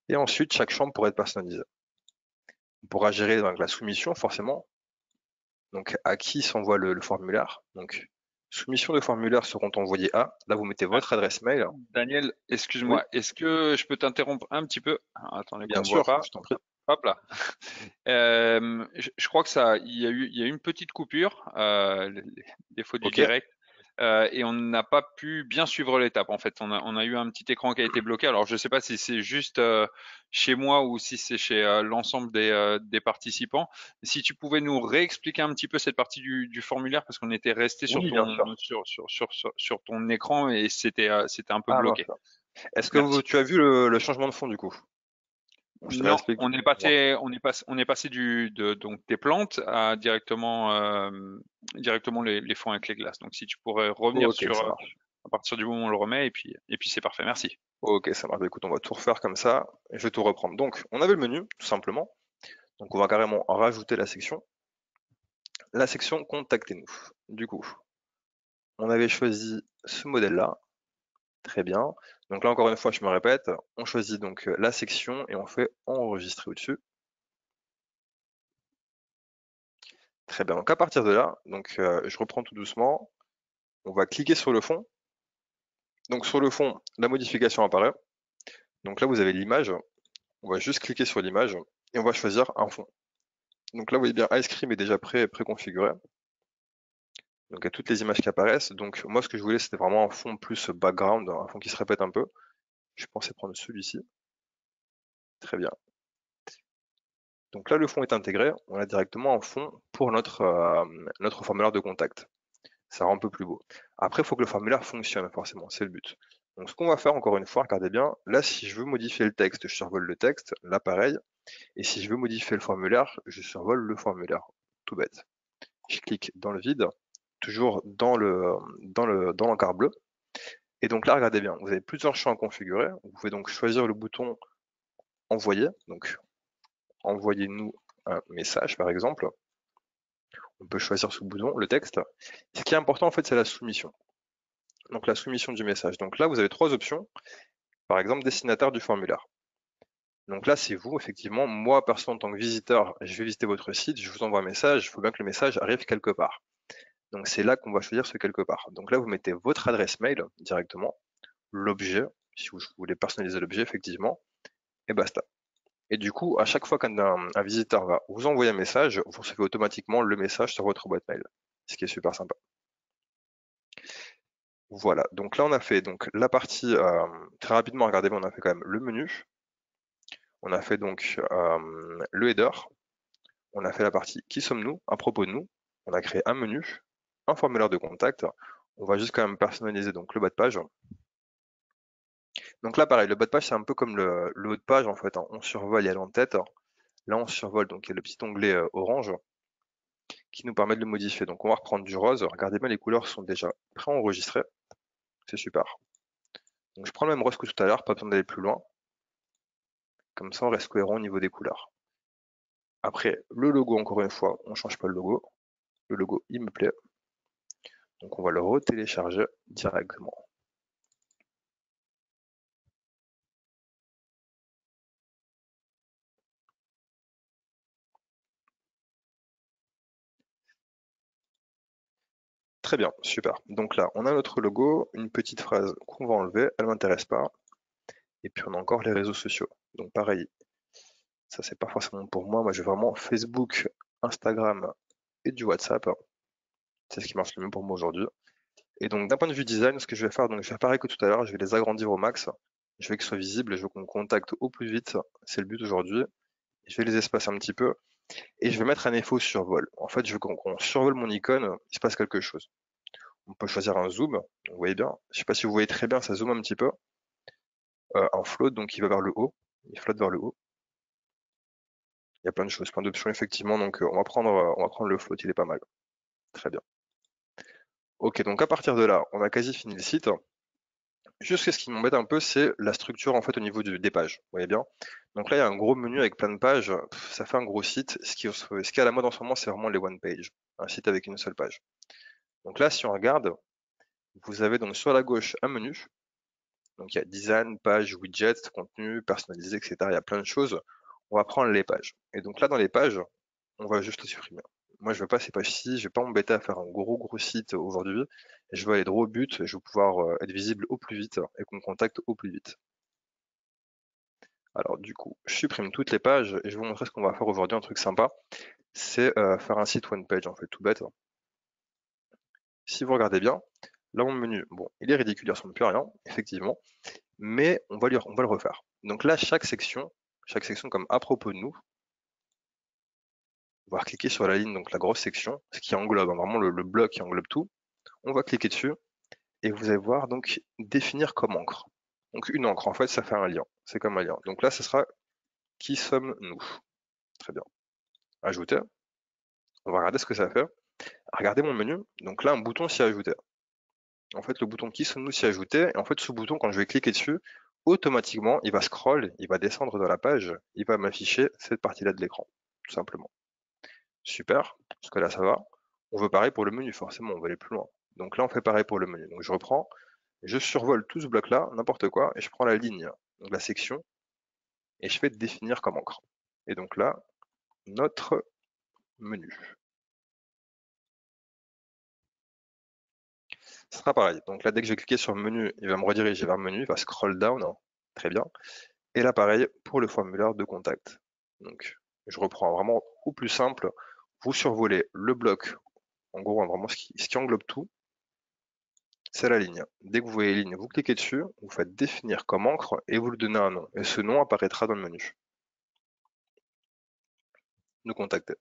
Et ensuite, chaque champ pourrait être personnalisé. On pourra gérer donc, la soumission forcément. Donc à qui s'envoie le formulaire. Donc soumission de formulaire seront envoyés à. Là, vous mettez Ah, votre adresse mail. Daniel, Oui, excuse-moi. Est-ce que je peux t'interrompre un petit peu? Ah, attendez qu'on bien me voit sûr, pas. je t'en prie. Hop là. Je crois que ça, il y a eu une petite coupure, les défauts du Ok. direct, et on n'a pas pu bien suivre l'étape. En fait, on a eu un petit écran qui a été bloqué. Alors, je ne sais pas si c'est juste chez moi ou si c'est chez l'ensemble des participants. Si tu pouvais nous réexpliquer un petit peu cette partie du formulaire, parce qu'on était resté sur Oui, bien ton sûr. sur ton écran et c'était un peu Ah bloqué. mince. Est-ce que Merci. tu as vu le changement de fond du coup? Je te Non, réexplique. on est passé donc des plantes à directement les fonds avec les glaces. Donc si tu pourrais revenir Ok, sur ça marche. à partir du moment où on le remet et puis c'est parfait. Merci. Ok, ça marche. Bah, écoute, on va tout refaire comme ça. Et je vais tout reprendre. Donc, on avait le menu, tout simplement. Donc, on va carrément rajouter la section. La section contactez-nous. Du coup, on avait choisi ce modèle-là. Très bien. Donc là, encore une fois, je me répète, on choisit donc la section et on fait enregistrer au-dessus. Très bien. Donc à partir de là, donc je reprends tout doucement. On va cliquer sur le fond. Donc sur le fond, la modification apparaît. Donc là, vous avez l'image. On va juste cliquer sur l'image et on va choisir un fond. Donc là, vous voyez bien, Ice Cream est déjà préconfiguré. Donc il y a toutes les images qui apparaissent. Donc moi, ce que je voulais, c'était vraiment un fond plus background, un fond qui se répète un peu. Je pensais prendre celui-ci. Très bien. Donc là, le fond est intégré. On a directement un fond pour notre formulaire de contact. Ça rend un peu plus beau. Après, il faut que le formulaire fonctionne, forcément, c'est le but. Donc ce qu'on va faire, encore une fois, regardez bien, là, si je veux modifier le texte, je survole le texte, là, pareil. Et si je veux modifier le formulaire, je survole le formulaire. Tout bête. Je clique dans le vide, toujours dans l'encart bleu. Et donc là, regardez bien, vous avez plusieurs champs à configurer. Vous pouvez donc choisir le bouton envoyer. Donc, envoyez-nous un message, par exemple. On peut choisir ce bouton, le texte. Ce qui est important, en fait, c'est la soumission. Donc, la soumission du message. Donc là, vous avez trois options. Par exemple, destinataire du formulaire. Donc là, c'est vous, effectivement. Moi, perso, en tant que visiteur, je vais visiter votre site, je vous envoie un message, il faut bien que le message arrive quelque part. Donc c'est là qu'on va choisir ce quelque part. Donc là, vous mettez votre adresse mail directement, l'objet, si vous voulez personnaliser l'objet, effectivement, et basta. Et du coup, à chaque fois qu'un visiteur va vous envoyer un message, vous recevez automatiquement le message sur votre boîte mail, ce qui est super sympa. Voilà, donc là on a fait donc la partie, très rapidement, regardez, on a fait quand même le menu, on a fait donc le header, on a fait la partie qui sommes-nous, à propos de nous, on a créé un menu, un formulaire de contact, on va juste quand même personnaliser donc le bas de page. Donc là pareil, le bas de page c'est un peu comme le haut de page en fait, hein. On survole, il y a l'entête, là on survole donc il y a le petit onglet orange qui nous permet de le modifier. Donc on va reprendre du rose, regardez bien les couleurs sont déjà préenregistrées, c'est super. Donc je prends le même rose que tout à l'heure, pas besoin d'aller plus loin, comme ça on reste cohérent au niveau des couleurs. Après, le logo, encore une fois, on change pas le logo. Le logo, il me plaît. Donc on va le retélécharger directement. Très bien, super. Donc là, on a notre logo, une petite phrase qu'on va enlever, elle m'intéresse pas. Et puis on a encore les réseaux sociaux. Donc pareil, ça c'est pas forcément pour moi. Moi, j'ai vraiment Facebook, Instagram et du WhatsApp. C'est ce qui marche le mieux pour moi aujourd'hui. Et donc d'un point de vue design, ce que je vais faire, donc je vais faire pareil que tout à l'heure, je vais les agrandir au max. Je veux qu'ils soient visibles, je veux qu'on me contacte au plus vite. C'est le but aujourd'hui. Je vais les espacer un petit peu et je vais mettre un effet au survol. En fait, je veux qu'on survole mon icône, il se passe quelque chose. On peut choisir un zoom, vous voyez bien. Je sais pas si vous voyez très bien, ça zoome un petit peu. Un float, donc il va vers le haut, il flotte vers le haut. Il y a plein de choses, plein d'options effectivement, donc on va prendre le float, il est pas mal. Très bien. Ok, donc à partir de là, on a quasi fini le site. Juste ce qui m'embête un peu, c'est la structure en fait au niveau des pages. Vous voyez bien. Donc là, il y a un gros menu avec plein de pages. Ça fait un gros site. Ce qui est à la mode en ce moment, c'est vraiment les one page. Un site avec une seule page. Donc là, si on regarde, vous avez donc sur la gauche un menu. Donc il y a design, page, widget, contenu, personnalisé, etc. Il y a plein de choses. On va prendre les pages. Et donc là, dans les pages, on va juste les supprimer. Moi, je veux pas ces pages-ci, je vais pas m'embêter à faire un gros site aujourd'hui. Je veux aller droit au but, je veux pouvoir être visible au plus vite et qu'on me contacte au plus vite. Alors du coup, je supprime toutes les pages et je vais vous montrer ce qu'on va faire aujourd'hui, un truc sympa. C'est faire un site one page, en fait, tout bête. Si vous regardez bien, là mon menu, bon, il est ridicule, il ressemble plus à rien, effectivement, mais on va le refaire. Donc là, chaque section comme à propos de nous, on va cliquer sur la ligne, donc la grosse section, ce qui englobe, hein, vraiment le bloc qui englobe tout. On va cliquer dessus et vous allez voir donc définir comme encre. Donc une encre, en fait, ça fait un lien. C'est comme un lien. Donc là, ce sera qui sommes-nous. Très bien. Ajouter. On va regarder ce que ça fait. Regardez mon menu. Donc là, un bouton s'y ajouter. En fait, le bouton qui sommes-nous s'y ajouter. Et en fait, ce bouton, quand je vais cliquer dessus, automatiquement, il va scroll, il va descendre dans la page, il va m'afficher cette partie-là de l'écran, tout simplement. Super, parce que là, ça va. On veut pareil pour le menu, forcément, on va aller plus loin. Donc là, on fait pareil pour le menu. Donc je reprends, je survole tout ce bloc-là, n'importe quoi, et je prends la ligne, donc la section, et je fais définir comme encre. Et donc là, notre menu. Ce sera pareil. Donc là, dès que je vais cliquer sur menu, il va me rediriger vers menu, il va scroll down, hein. Très bien. Et là, pareil pour le formulaire de contact. Donc, je reprends vraiment au plus simple. Vous survolez le bloc, en gros, hein, vraiment ce qui englobe tout, c'est la ligne. Dès que vous voyez ligne, vous cliquez dessus, vous faites définir comme encre et vous lui donnez un nom. Et ce nom apparaîtra dans le menu. Nous contacter.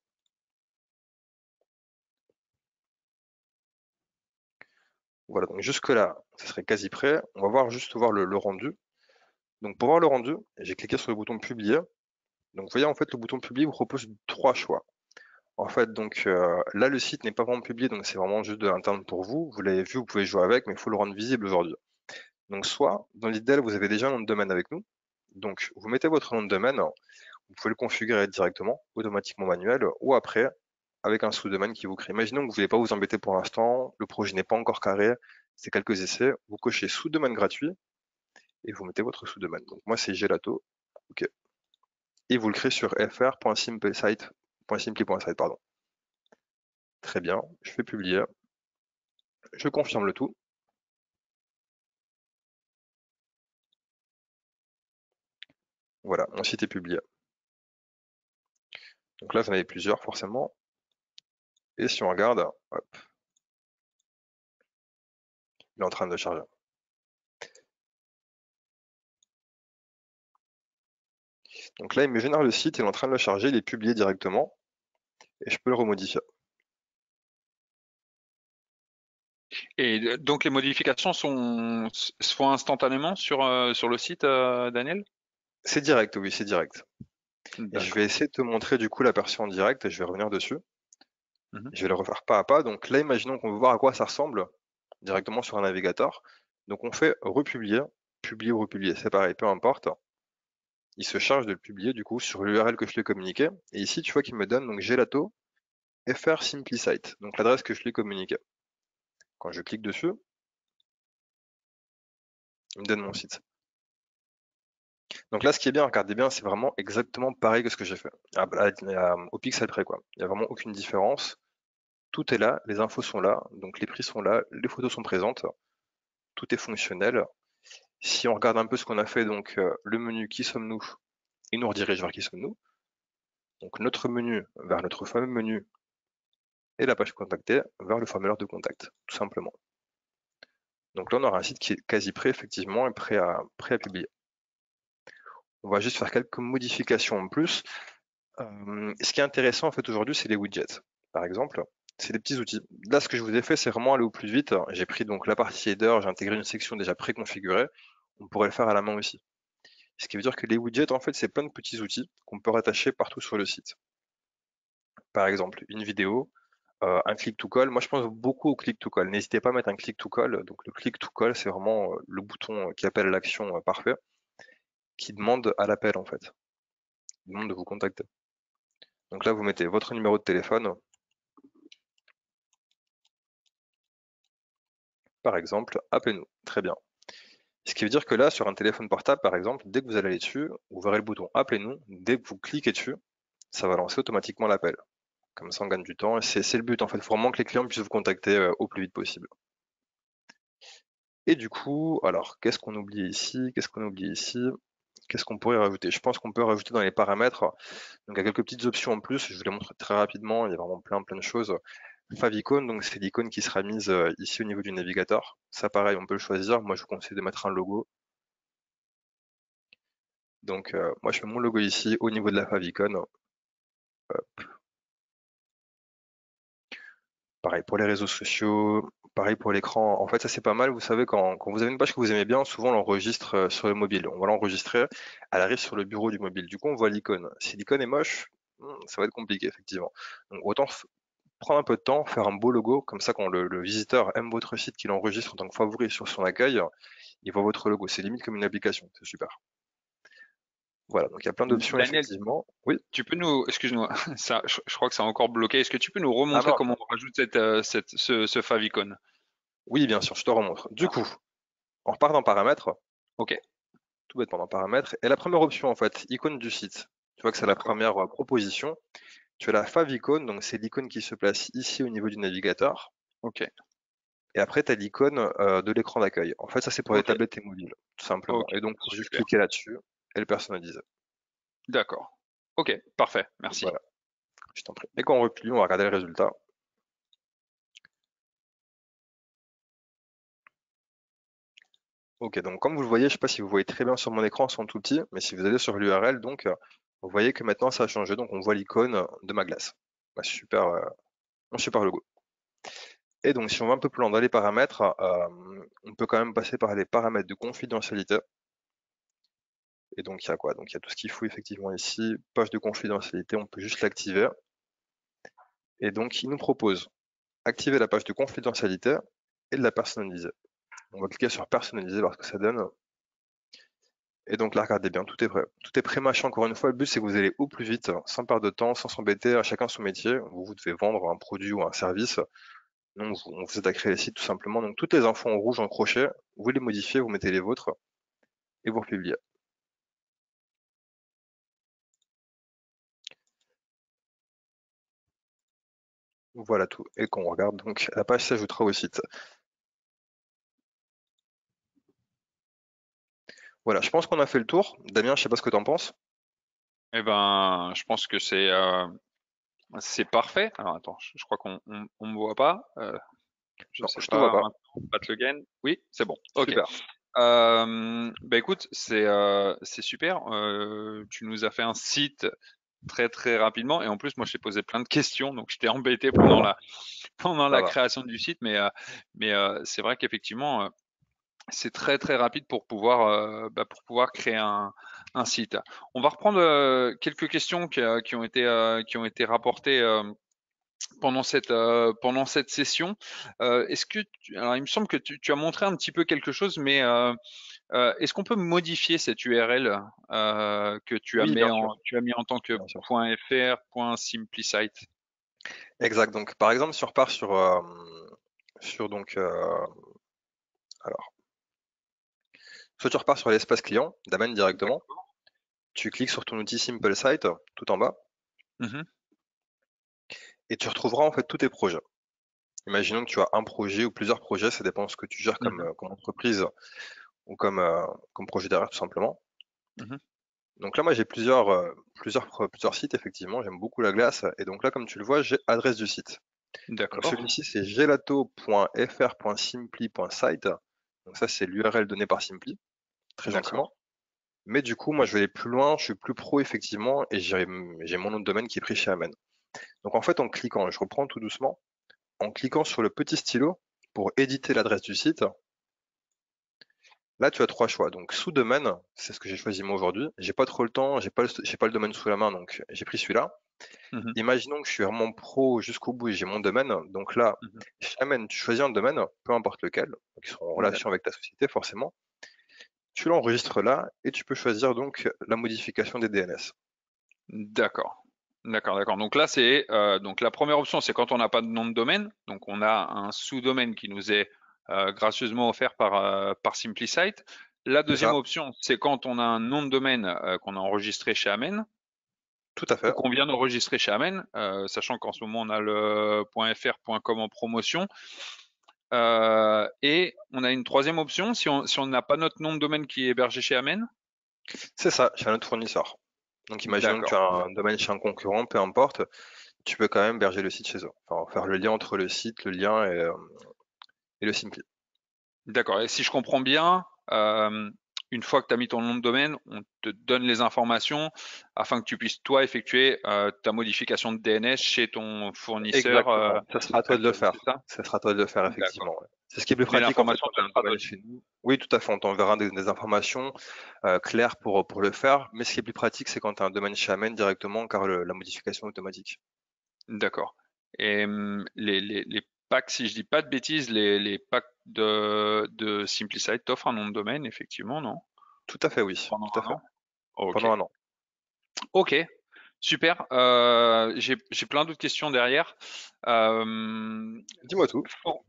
Voilà, donc jusque-là, ce serait quasi prêt. On va juste voir le rendu. Donc pour voir le rendu, j'ai cliqué sur le bouton publier. Donc vous voyez, en fait, le bouton publier vous propose trois choix. En fait, donc là, le site n'est pas vraiment publié, donc c'est vraiment juste de l'interne pour vous. Vous l'avez vu, vous pouvez jouer avec, mais il faut le rendre visible aujourd'hui. Donc soit, dans l'idéal, vous avez déjà un nom de domaine avec nous. Donc vous mettez votre nom de domaine, vous pouvez le configurer directement, automatiquement manuel, ou après, avec un sous-domaine qui vous crée. Imaginons que vous ne voulez pas vous embêter pour l'instant, le projet n'est pas encore carré, c'est quelques essais, vous cochez sous-domaine gratuit, et vous mettez votre sous-domaine. Donc moi c'est gelato, ok. Et vous le créez sur fr.simply.site, pardon. Très bien, je fais publier, je confirme le tout. Voilà, mon site est publié. Donc là, vous en avez plusieurs forcément. Et si on regarde, hop, il est en train de charger. Donc là, il me génère le site, il est en train de le charger, il est publié directement. Et je peux le remodifier. Et donc les modifications se font instantanément sur le site, Daniel? C'est direct, oui, c'est direct. Et je vais D'accord. essayer de te montrer du coup l'aperçu en direct et je vais revenir dessus. Mhm. Je vais le refaire pas à pas. Donc là, imaginons qu'on veut voir à quoi ça ressemble directement sur un navigateur. Donc on fait republier, publier ou republier, c'est pareil, peu importe. Il se charge de le publier du coup sur l'URL que je lui ai communiqué. Et ici, tu vois qu'il me donne donc gelato fr simply site, donc l'adresse que je lui ai communiquée. Quand je clique dessus, il me donne mon site. Donc là, ce qui est bien, regardez bien, c'est vraiment exactement pareil que ce que j'ai fait. Au pixel près, quoi. Il n'y a vraiment aucune différence. Tout est là, les infos sont là, donc les prix sont là, les photos sont présentes, tout est fonctionnel. Si on regarde un peu ce qu'on a fait, donc le menu qui sommes-nous, il nous redirige vers qui sommes-nous. Donc notre menu vers notre fameux menu et la page contactée vers le formulaire de contact, tout simplement. Donc là, on aura un site qui est quasi prêt, effectivement, et prêt à publier. On va juste faire quelques modifications en plus. Ce qui est intéressant en fait aujourd'hui, c'est les widgets. Par exemple, c'est des petits outils. Là, ce que je vous ai fait, c'est vraiment aller au plus vite. J'ai pris donc la partie header, j'ai intégré une section déjà préconfigurée. On pourrait le faire à la main aussi. Ce qui veut dire que les widgets, en fait, c'est plein de petits outils qu'on peut rattacher partout sur le site. Par exemple, une vidéo, un click to call. Moi, je pense beaucoup au click to call. N'hésitez pas à mettre un click to call. Donc, le click to call, c'est vraiment le bouton qui appelle l'action parfait, qui demande à l'appel en fait. Il demande de vous contacter. Donc là, vous mettez votre numéro de téléphone, par exemple, appelez-nous. Très bien. Ce qui veut dire que là, sur un téléphone portable, par exemple, dès que vous allez aller dessus, vous verrez le bouton appelez-nous. Dès que vous cliquez dessus, ça va lancer automatiquement l'appel. Comme ça, on gagne du temps. Et c'est le but, en fait. Il faut vraiment que les clients puissent vous contacter au plus vite possible. Et du coup, alors, qu'est-ce qu'on oublie ici? Qu'est-ce qu'on oublie ici? Qu'est-ce qu'on pourrait rajouter? Je pense qu'on peut rajouter dans les paramètres, donc il y a quelques petites options en plus, je vous les montre très rapidement, il y a vraiment plein de choses. Favicon, donc c'est l'icône qui sera mise ici au niveau du navigateur. Ça pareil, on peut le choisir. Moi je vous conseille de mettre un logo. Donc moi je mets mon logo ici au niveau de la favicon. Pareil pour les réseaux sociaux, pareil pour l'écran. En fait, ça c'est pas mal. Vous savez, quand vous avez une page que vous aimez bien, souvent on l'enregistre sur le mobile. On va l'enregistrer, elle arrive sur le bureau du mobile. Du coup, on voit l'icône. Si l'icône est moche, ça va être compliqué, effectivement. Donc autant prendre un peu de temps, faire un beau logo, comme ça quand le visiteur aime votre site, qu'il enregistre en tant que favori sur son accueil, il voit votre logo. C'est limite comme une application, c'est super. Voilà, donc il y a plein d'options Daniel, effectivement. Oui. tu peux nous, excuse-moi, ça, je crois que c'est encore bloqué. Est-ce que tu peux nous Ah remontrer non, comment on rajoute ce favicon? oui, bien sûr, je te remontre. Du coup, on repart dans paramètres. Ok, Tout bêtement dans paramètres. Et la première option, en fait, icône du site. Tu vois que c'est la d'accord. première proposition. Tu as la favicon, donc c'est l'icône qui se place ici au niveau du navigateur. Ok, Et après, tu as l'icône de l'écran d'accueil. En fait, ça, c'est pour les ok, tablettes et mobiles, tout simplement. ok, Et donc, il faut juste super. cliquer là-dessus et le personnaliser. D'accord. Ok, parfait, merci. Voilà, je t'en prie. Et quand on replie, on va regarder le résultat. Ok, donc comme vous le voyez, je ne sais pas si vous voyez très bien sur mon écran, c'est en tout petit, mais si vous allez sur l'URL, donc vous voyez que maintenant ça a changé. Donc on voit l'icône de ma glace. Bah, super, mon super logo. Et donc, si on va un peu plus loin dans les paramètres, on peut quand même passer par les paramètres de confidentialité. Et donc, il y a quoi? Donc, il y a tout ce qu'il faut effectivement ici. Page de confidentialité, on peut juste l'activer. Et donc, il nous propose activer la page de confidentialité et de la personnaliser. On va cliquer sur personnaliser, voir ce que ça donne. Et donc là, regardez bien, tout est prêt. Tout est pré-mâché encore une fois. Le but, c'est que vous allez au plus vite, sans perdre de temps, sans s'embêter, à chacun son métier. Vous devez vendre un produit ou un service. Donc, on vous aide à créer les sites tout simplement. Donc, toutes les infos en rouge en crochet, vous les modifiez, vous mettez les vôtres et vous republiez. Voilà tout. Et quand on regarde, donc la page s'ajoutera au site. Voilà, je pense qu'on a fait le tour. Damien, je sais pas ce que tu en penses. Eh ben, je pense que c'est parfait. Alors attends, je crois qu'on me voit pas. Je Non, sais je te vois pas pas. maintenant. Pat Le Guen. Oui, c'est bon. Ok. Super. Bah écoute, c'est super. Tu nous as fait un site très rapidement et en plus moi je t'ai posé plein de questions donc je t'ai embêté pendant Ça la va. création du site mais c'est vrai qu'effectivement c'est très rapide pour pouvoir créer un site. On va reprendre quelques questions qui ont été rapportées pendant cette session. Alors il me semble que tu as montré un petit peu quelque chose, mais est-ce qu'on peut modifier cette URL que Oui, bien sûr. tu as mis en tant que Bien sûr. .fr, .simplisite? Exact. Donc, par exemple, si on repart sur donc, alors, soit tu repars sur l'espace client, d'Amen directement, D'accord. tu cliques sur ton outil Simple Site tout en bas, Mhm. et tu retrouveras en fait tous tes projets. Imaginons que tu as un projet ou plusieurs projets, ça dépend de ce que tu gères Mhm. comme entreprise ou comme projet derrière tout simplement. Mhm. Donc là, moi, j'ai plusieurs sites, effectivement. J'aime beaucoup la glace. Et donc là, comme tu le vois, j'ai adresse du site. Donc D'accord. celui-ci, c'est gelato.fr.simply.site. Donc ça, c'est l'URL donnée par Simply, très D'accord. gentiment. Mais du coup, moi, je vais aller plus loin, je suis plus pro, effectivement, et j'ai mon nom de domaine qui est pris chez Amen. Donc en fait, en cliquant, je reprends tout doucement, en cliquant sur le petit stylo pour éditer l'adresse du site, là, tu as trois choix. Donc, sous-domaine, c'est ce que j'ai choisi moi aujourd'hui. J'ai pas trop le temps, j'ai pas le domaine sous la main, donc j'ai pris celui-là. Mhm. Imaginons que je suis vraiment pro jusqu'au bout et j'ai mon domaine. Donc là, Mhm. jamais tu choisis un domaine, peu importe lequel, qui sont en relation D'accord. avec ta société forcément. Tu l'enregistres là et tu peux choisir donc la modification des DNS. D'accord. D'accord. Donc là, donc la première option, c'est quand on n'a pas de nom de domaine. Donc on a un sous-domaine qui nous est gracieusement offert par Simplisite. La C'est deuxième ça, option, c'est quand on a un nom de domaine qu'on a enregistré chez Amen tout à ou fait. qu'on vient d'enregistrer chez Amen, sachant qu'en ce moment on a le .fr, .com en promotion. Et on a une troisième option si on n'a pas notre nom de domaine qui est hébergé chez Amen. C'est ça, chez un autre fournisseur. Donc imaginons que tu D'accord. as un domaine chez un concurrent, peu importe, tu peux quand même héberger le site chez eux. Enfin, faire le lien entre le site, le lien et le Simpli. D'accord. Et si je comprends bien, une fois que tu as mis ton nom de domaine, on te donne les informations afin que tu puisses toi effectuer ta modification de DNS chez ton fournisseur Exactement, ça sera à toi de le actuel, c'est faire. ça? Ça sera à toi de le faire effectivement, D'accord. ouais. C'est ce qui est plus Mais pratique en fait l'information quand te tu as un sera domaine donnée. chez nous. Oui, tout à fait, on t'enverra des informations claires pour le faire, mais ce qui est plus pratique, c'est quand tu as un domaine chez Amen directement, car la modification est automatique. D'accord. Et les packs, si je dis pas de bêtises, les packs de SimpliSite t'offrent un nom de domaine, effectivement, non? Tout à fait, oui, Pendant tout à un fait. an? Ok. Pendant un an. Ok. Super. J'ai plein d'autres questions derrière. Euh, Dis-moi tout.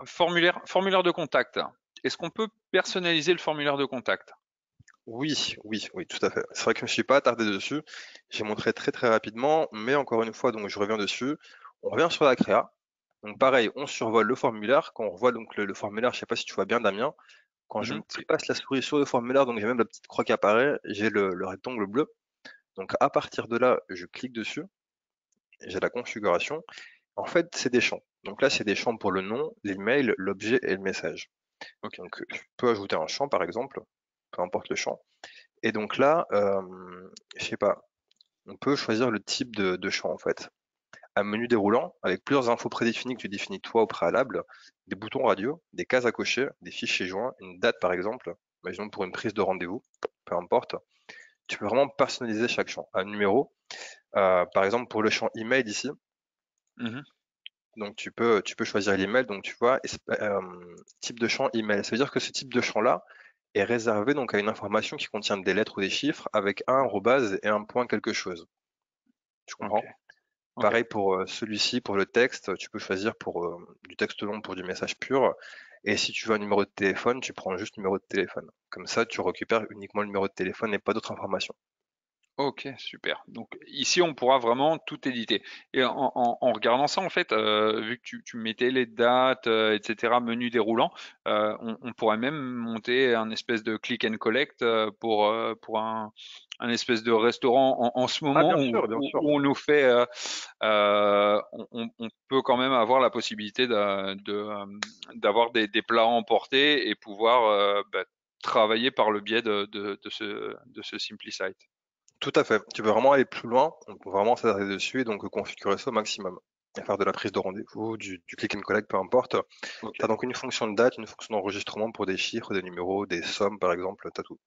formulaire de contact. Est-ce qu'on peut personnaliser le formulaire de contact? Oui, oui, oui, tout à fait. C'est vrai que je me suis pas attardé dessus. J'ai montré très très rapidement, mais encore une fois, donc je reviens dessus. On revient sur la créa. Donc pareil, on survole le formulaire. Quand on revoit donc le formulaire, je sais pas si tu vois bien Damien, quand je Mhm. Si. passe la souris sur le formulaire, donc j'ai même la petite croix qui apparaît, j'ai le rectangle bleu. Donc à partir de là, je clique dessus, j'ai la configuration. En fait, c'est des champs. Donc là, c'est des champs pour le nom, l'email, l'objet et le message. Ok. Donc je peux ajouter un champ par exemple, peu importe le champ. Et donc là, je sais pas, on peut choisir le type de champ en fait. Un menu déroulant avec plusieurs infos prédéfinies que tu définis toi au préalable, des boutons radio, des cases à cocher, des fichiers joints, une date par exemple, imaginons pour une prise de rendez-vous, peu importe. Tu peux vraiment personnaliser chaque champ. Un numéro, par exemple pour le champ email ici, Mhm. donc tu peux choisir l'email, donc tu vois, type de champ email. Ça veut dire que ce type de champ-là est réservé donc à une information qui contient des lettres ou des chiffres avec un arrobase et un point quelque chose. Tu Ok. comprends? Ok. Pareil pour celui-ci, pour le texte, tu peux choisir pour du texte long, pour du message pur. Et si tu veux un numéro de téléphone, tu prends juste numéro de téléphone. Comme ça, tu récupères uniquement le numéro de téléphone et pas d'autres informations. Ok, super. Donc ici, on pourra vraiment tout éditer. Et en regardant ça, en fait, vu que tu mettais les dates, etc., menu déroulant, on pourrait même monter un espèce de click and collect pour un espèce de restaurant en ce Ah, moment bien sûr, bien sûr. où on nous fait, on peut quand même avoir la possibilité d'avoir des plats emportés et pouvoir travailler par le biais de ce SimpliSite. Tout à fait. Tu peux vraiment aller plus loin, on peut vraiment s'attarder dessus et donc configurer ça au maximum. Et faire de la prise de rendez-vous, du click and collect, peu importe. Ok. Tu as donc une fonction de date, une fonction d'enregistrement pour des chiffres, des numéros, des sommes par exemple, tu as tout.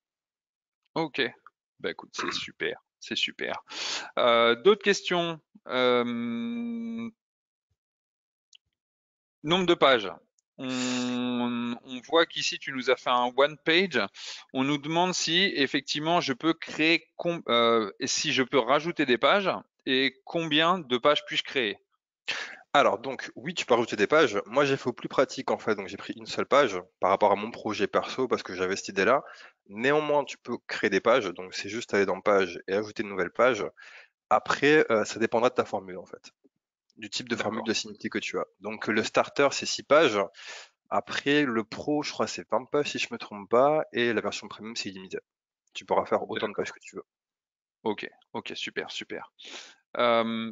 Ok, bah écoute, c'est super, c'est super. D'autres questions? Nombre de pages. On voit qu'ici tu nous as fait un one page. On nous demande si effectivement je peux créer, et si je peux rajouter des pages et combien de pages puis-je créer? Alors donc oui, tu peux rajouter des pages. Moi, j'ai fait au plus pratique en fait, donc j'ai pris une seule page par rapport à mon projet perso parce que j'avais cette idée-là. Néanmoins, tu peux créer des pages, donc c'est juste aller dans page et ajouter une nouvelle page. Après, ça dépendra de ta formule en fait, du type de formule D'accord, de Cintiq que tu as. Donc le starter, c'est 6 pages. Après, le pro, je crois, c'est 20 pages si je me trompe pas, et la version premium, c'est illimité. Tu pourras faire autant de pages d'accord. que tu veux. Ok, ok, super, super. Euh,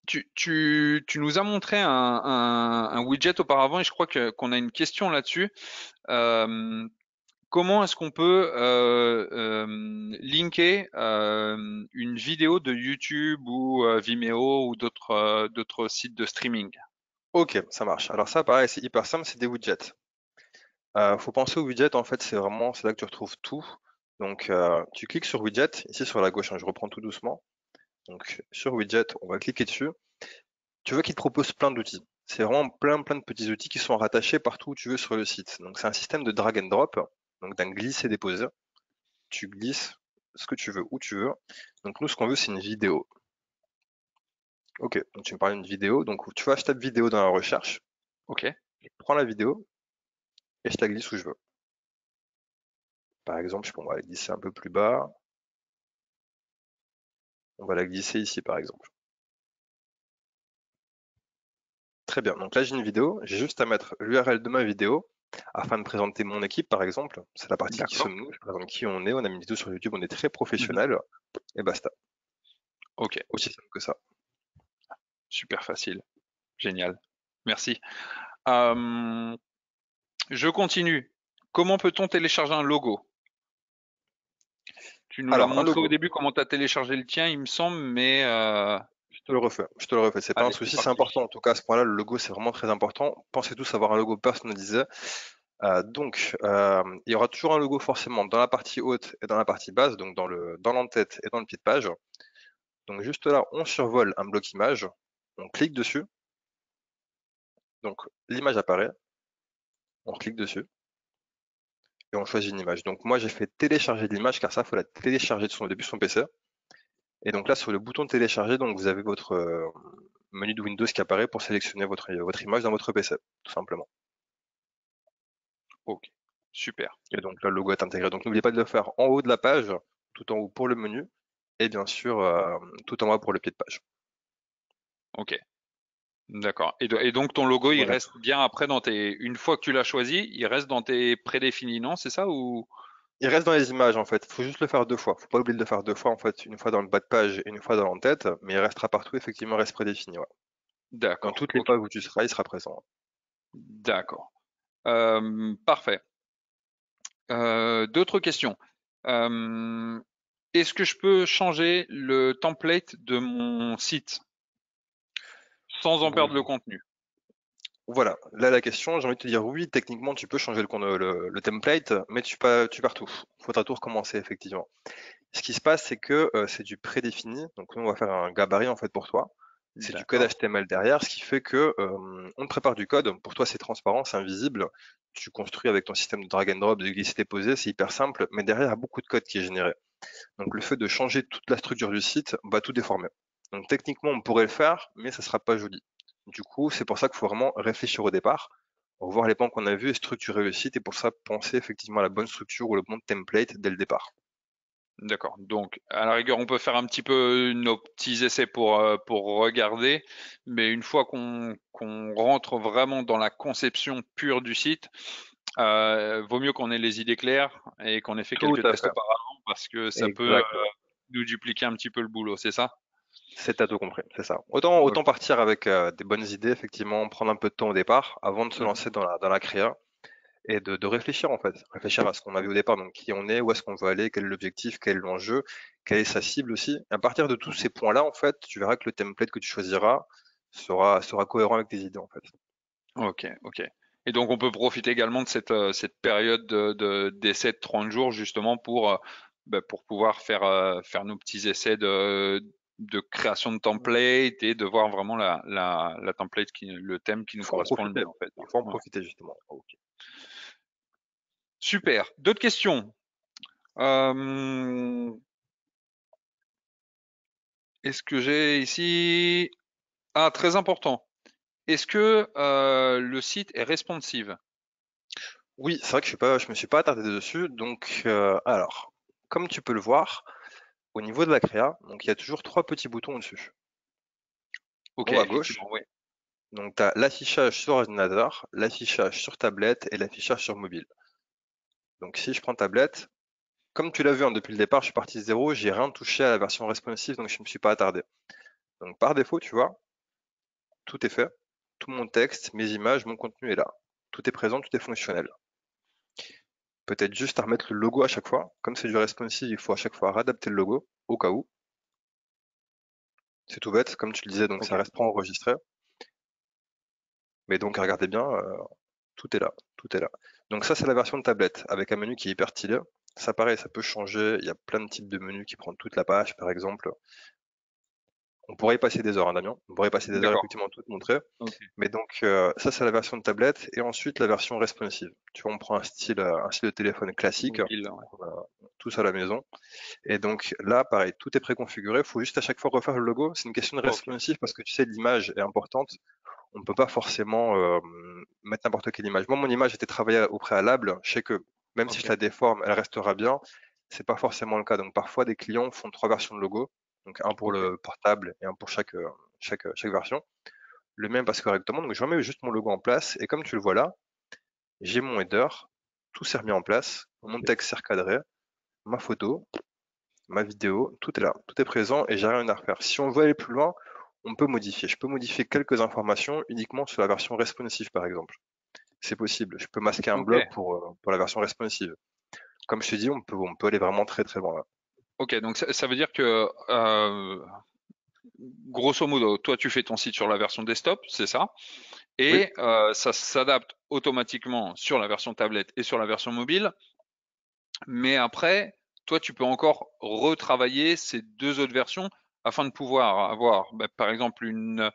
tu nous as montré un widget auparavant et je crois qu'on a une question là-dessus. Euh, Comment est-ce qu'on peut linker une vidéo de YouTube ou Vimeo ou d'autres sites de streaming? Ok, ça marche. Alors ça, pareil, c'est hyper simple, c'est des widgets. Faut penser aux widgets, en fait, c'est là que tu retrouves tout. Donc, tu cliques sur widget, ici sur la gauche, hein, je reprends tout doucement. Donc, sur widget, on va cliquer dessus. Tu vois qu'il te propose plein d'outils. C'est vraiment plein de petits outils qui sont rattachés partout où tu veux sur le site. Donc, c'est un système de drag and drop, donc d'un glisser-déposer. Tu glisses ce que tu veux, où tu veux. Donc, nous, ce qu'on veut, c'est une vidéo. Ok, donc tu me parles d'une vidéo. Donc, tu vois, je tape vidéo dans la recherche. Ok, Je prends la vidéo et je la glisse où je veux. Par exemple, on va la glisser un peu plus bas. On va la glisser ici, par exemple. Très bien. Donc là, j'ai une vidéo. J'ai juste à mettre l'URL de ma vidéo afin de présenter mon équipe, par exemple. C'est la partie qui D'accord. sommes-nous, je présente qui on est, on a mis une vidéo sur YouTube, on est très Mhm. professionnel, et basta. Ok, Aussi simple que ça. super facile. Génial. Merci. Euh, je continue. Comment peut-on télécharger un logo? Tu nous l'as Alors, un montré au logo, début comment tu as téléchargé le tien, il me semble, mais je te le refais, c'est pas un allez, c'est souci, c'est parti. important. En tout cas, à ce point-là, le logo, c'est vraiment très important. Pensez tous avoir un logo personnalisé. Il y aura toujours un logo forcément dans la partie haute et dans la partie basse, donc dans l'entête et dans le pied de page. Donc juste là, on survole un bloc image, on clique dessus, donc l'image apparaît, on clique dessus et on choisit une image. Donc moi j'ai fait télécharger l'image car ça faut la télécharger depuis son PC. Et donc là sur le bouton télécharger, donc vous avez votre menu de Windows qui apparaît pour sélectionner votre image dans votre PC, tout simplement. Ok, super. Et donc là le logo est intégré. Donc n'oubliez pas de le faire en haut de la page, tout en haut pour le menu, et bien sûr tout en bas pour le pied de page. Ok, d'accord. Et donc ton logo, il Voilà. reste bien après dans tes. Une fois que tu l'as choisi, il reste dans tes prédéfinis, non? C'est ça ou? Il reste dans les images en fait, il faut juste le faire deux fois. Faut pas oublier de le faire deux fois en fait, une fois dans le bas de page et une fois dans l'entête, mais il restera partout effectivement, il reste prédéfini. Ouais. Dans D'accord. toutes les Ok, pages où tu seras, il sera présent. d'accord. Parfait. D'autres questions. Euh, est-ce que je peux changer le template de mon site sans en perdre le Bon, contenu? voilà, là la question, j'ai envie de te dire oui, techniquement tu peux changer le template, mais tu perds tout. Faudra tout recommencer effectivement. Ce qui se passe, c'est que c'est du prédéfini, donc nous on va faire un gabarit en fait pour toi. C'est du code D'accord. HTML derrière, ce qui fait que on te prépare du code. Pour toi c'est transparent, c'est invisible. Tu construis avec ton système de drag and drop, de glisser déposer, c'est hyper simple, mais derrière il y a beaucoup de code qui est généré. Donc le fait de changer toute la structure du site va tout déformer. Donc techniquement, on pourrait le faire, mais ça sera pas joli. Du coup, c'est pour ça qu'il faut vraiment réfléchir au départ, voir les plans qu'on a vus et structurer le site, et pour ça, penser effectivement à la bonne structure ou le bon template dès le départ. D'accord. Donc, à la rigueur, on peut faire un petit peu nos petits essais pour regarder, mais une fois qu'on rentre vraiment dans la conception pure du site, vaut mieux qu'on ait les idées claires et qu'on ait fait Tout quelques à tests fait. auparavant parce que ça peut Exactement. nous dupliquer un petit peu le boulot, c'est ça? C'est à tout compris, c'est ça. Autant Ok. partir avec des bonnes idées, effectivement, prendre un peu de temps au départ avant de se Mhm. lancer dans la créa. Et de réfléchir en fait, réfléchir à ce qu'on a vu au départ, donc qui on est, où est-ce qu'on veut aller, quel est l'objectif, quel est l'enjeu, quelle est sa cible aussi. Et à partir de tous Mhm. ces points-là, en fait, tu verras que le template que tu choisiras sera cohérent avec tes idées en fait. Ok, ok. Et donc on peut profiter également de cette période d'essai de 30 jours justement pour pouvoir faire nos petits essais de création de template et de voir vraiment la template le thème qui Il nous faut en correspond le profiter, mieux en fait. il faut en Ouais. profiter justement. Ok. Super. D'autres questions? Euh, est-ce que j'ai ici? Ah, très important. Est-ce que le site est responsive? Oui, c'est vrai que je me suis pas attardé dessus, donc alors, comme tu peux le voir, au niveau de la créa, donc il y a toujours trois petits boutons au-dessus. Ok, En haut à gauche, effectivement, oui. donc tu as l'affichage sur ordinateur, l'affichage sur tablette et l'affichage sur mobile. Donc si je prends tablette, comme tu l'as vu, hein, depuis le départ, je suis parti de zéro, j'ai rien touché à la version responsive, donc je ne me suis pas attardé. Donc par défaut, tu vois, tout est fait. Tout mon texte, mes images, mon contenu est là. Tout est présent, tout est fonctionnel. Peut-être juste à remettre le logo à chaque fois. Comme c'est du responsive, il faut à chaque fois réadapter le logo, au cas où. C'est tout bête, comme tu le disais, donc Ok. ça reste pas enregistré. Mais donc regardez bien, tout est là, tout est là. Donc ça, c'est la version de tablette, avec un menu qui est hyper stylé. Ça pareil, ça peut changer, il y a plein de types de menus qui prennent toute la page, par exemple. On pourrait y passer des heures, hein, Damien. On pourrait y passer des heures D'accord. effectivement à tout te montrer. Ok. Mais donc ça c'est la version de tablette et ensuite la version responsive. Tu vois, on prend un style de téléphone classique, Mobile, ouais. on a tous à la maison. Et donc là, pareil, tout est préconfiguré. Il faut juste à chaque fois refaire le logo. C'est une question de Ok. responsive parce que tu sais, l'image est importante. On ne peut pas forcément mettre n'importe quelle image. Moi, mon image était travaillée au préalable. Je sais que même si Ok. je la déforme, elle restera bien. C'est pas forcément le cas. Donc parfois, des clients font trois versions de logo. Donc un pour Ok. le portable et un pour chaque version. Le mien passe correctement. Donc je remets juste mon logo en place. Et comme tu le vois là, j'ai mon header, tout s'est remis en place, mon texte s'est recadré, ma photo, ma vidéo, tout est là, tout est présent et j'ai rien à refaire. Si on veut aller plus loin, on peut modifier. Je peux modifier quelques informations uniquement sur la version responsive, par exemple. C'est possible. Je peux masquer un Ok, bloc pour la version responsive. Comme je te dis, on peut aller vraiment très très loin là. ok. Donc ça veut dire que grosso modo, toi tu fais ton site sur la version desktop, c'est ça, Oui, et ça s'adapte automatiquement sur la version tablette et sur la version mobile. Mais après, toi, tu peux encore retravailler ces deux autres versions afin de pouvoir avoir, bah, par exemple, une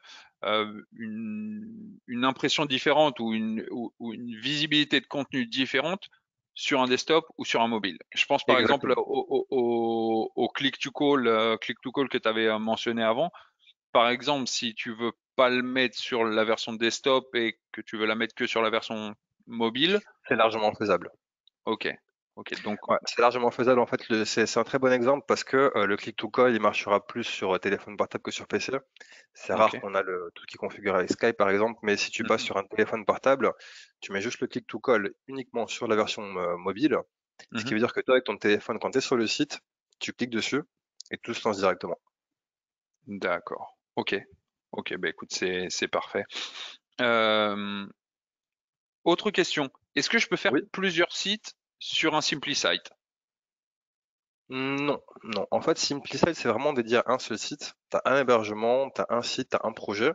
impression différente ou une visibilité de contenu différente sur un desktop ou sur un mobile. Je pense par exemple exactement. au click to call que tu avais mentionné avant. Par exemple, si tu veux pas le mettre sur la version desktop et que tu veux la mettre que sur la version mobile, C'est largement faisable. ok, ok, donc Ouais, c'est largement faisable. En fait, c'est un très bon exemple parce que le click to call, il marchera plus sur téléphone portable que sur PC. C'est ok. rare qu'on a tout qui est configuré avec Skype, par exemple, mais si tu passes Mhm, sur un téléphone portable, tu mets juste le click to call uniquement sur la version mobile, ce qui mhm. veut dire que toi, avec ton téléphone, quand tu es sur le site, tu cliques dessus et tout se lance directement. D'accord. Ok. Ok. Bah écoute, c'est parfait. Euh, Autre question. Est-ce que je peux faire Oui. plusieurs sites sur un Simply-Site? Non, non. En fait, SimpliSite, c'est vraiment dédié à un seul site. Tu as un hébergement, tu as un site, tu as un projet.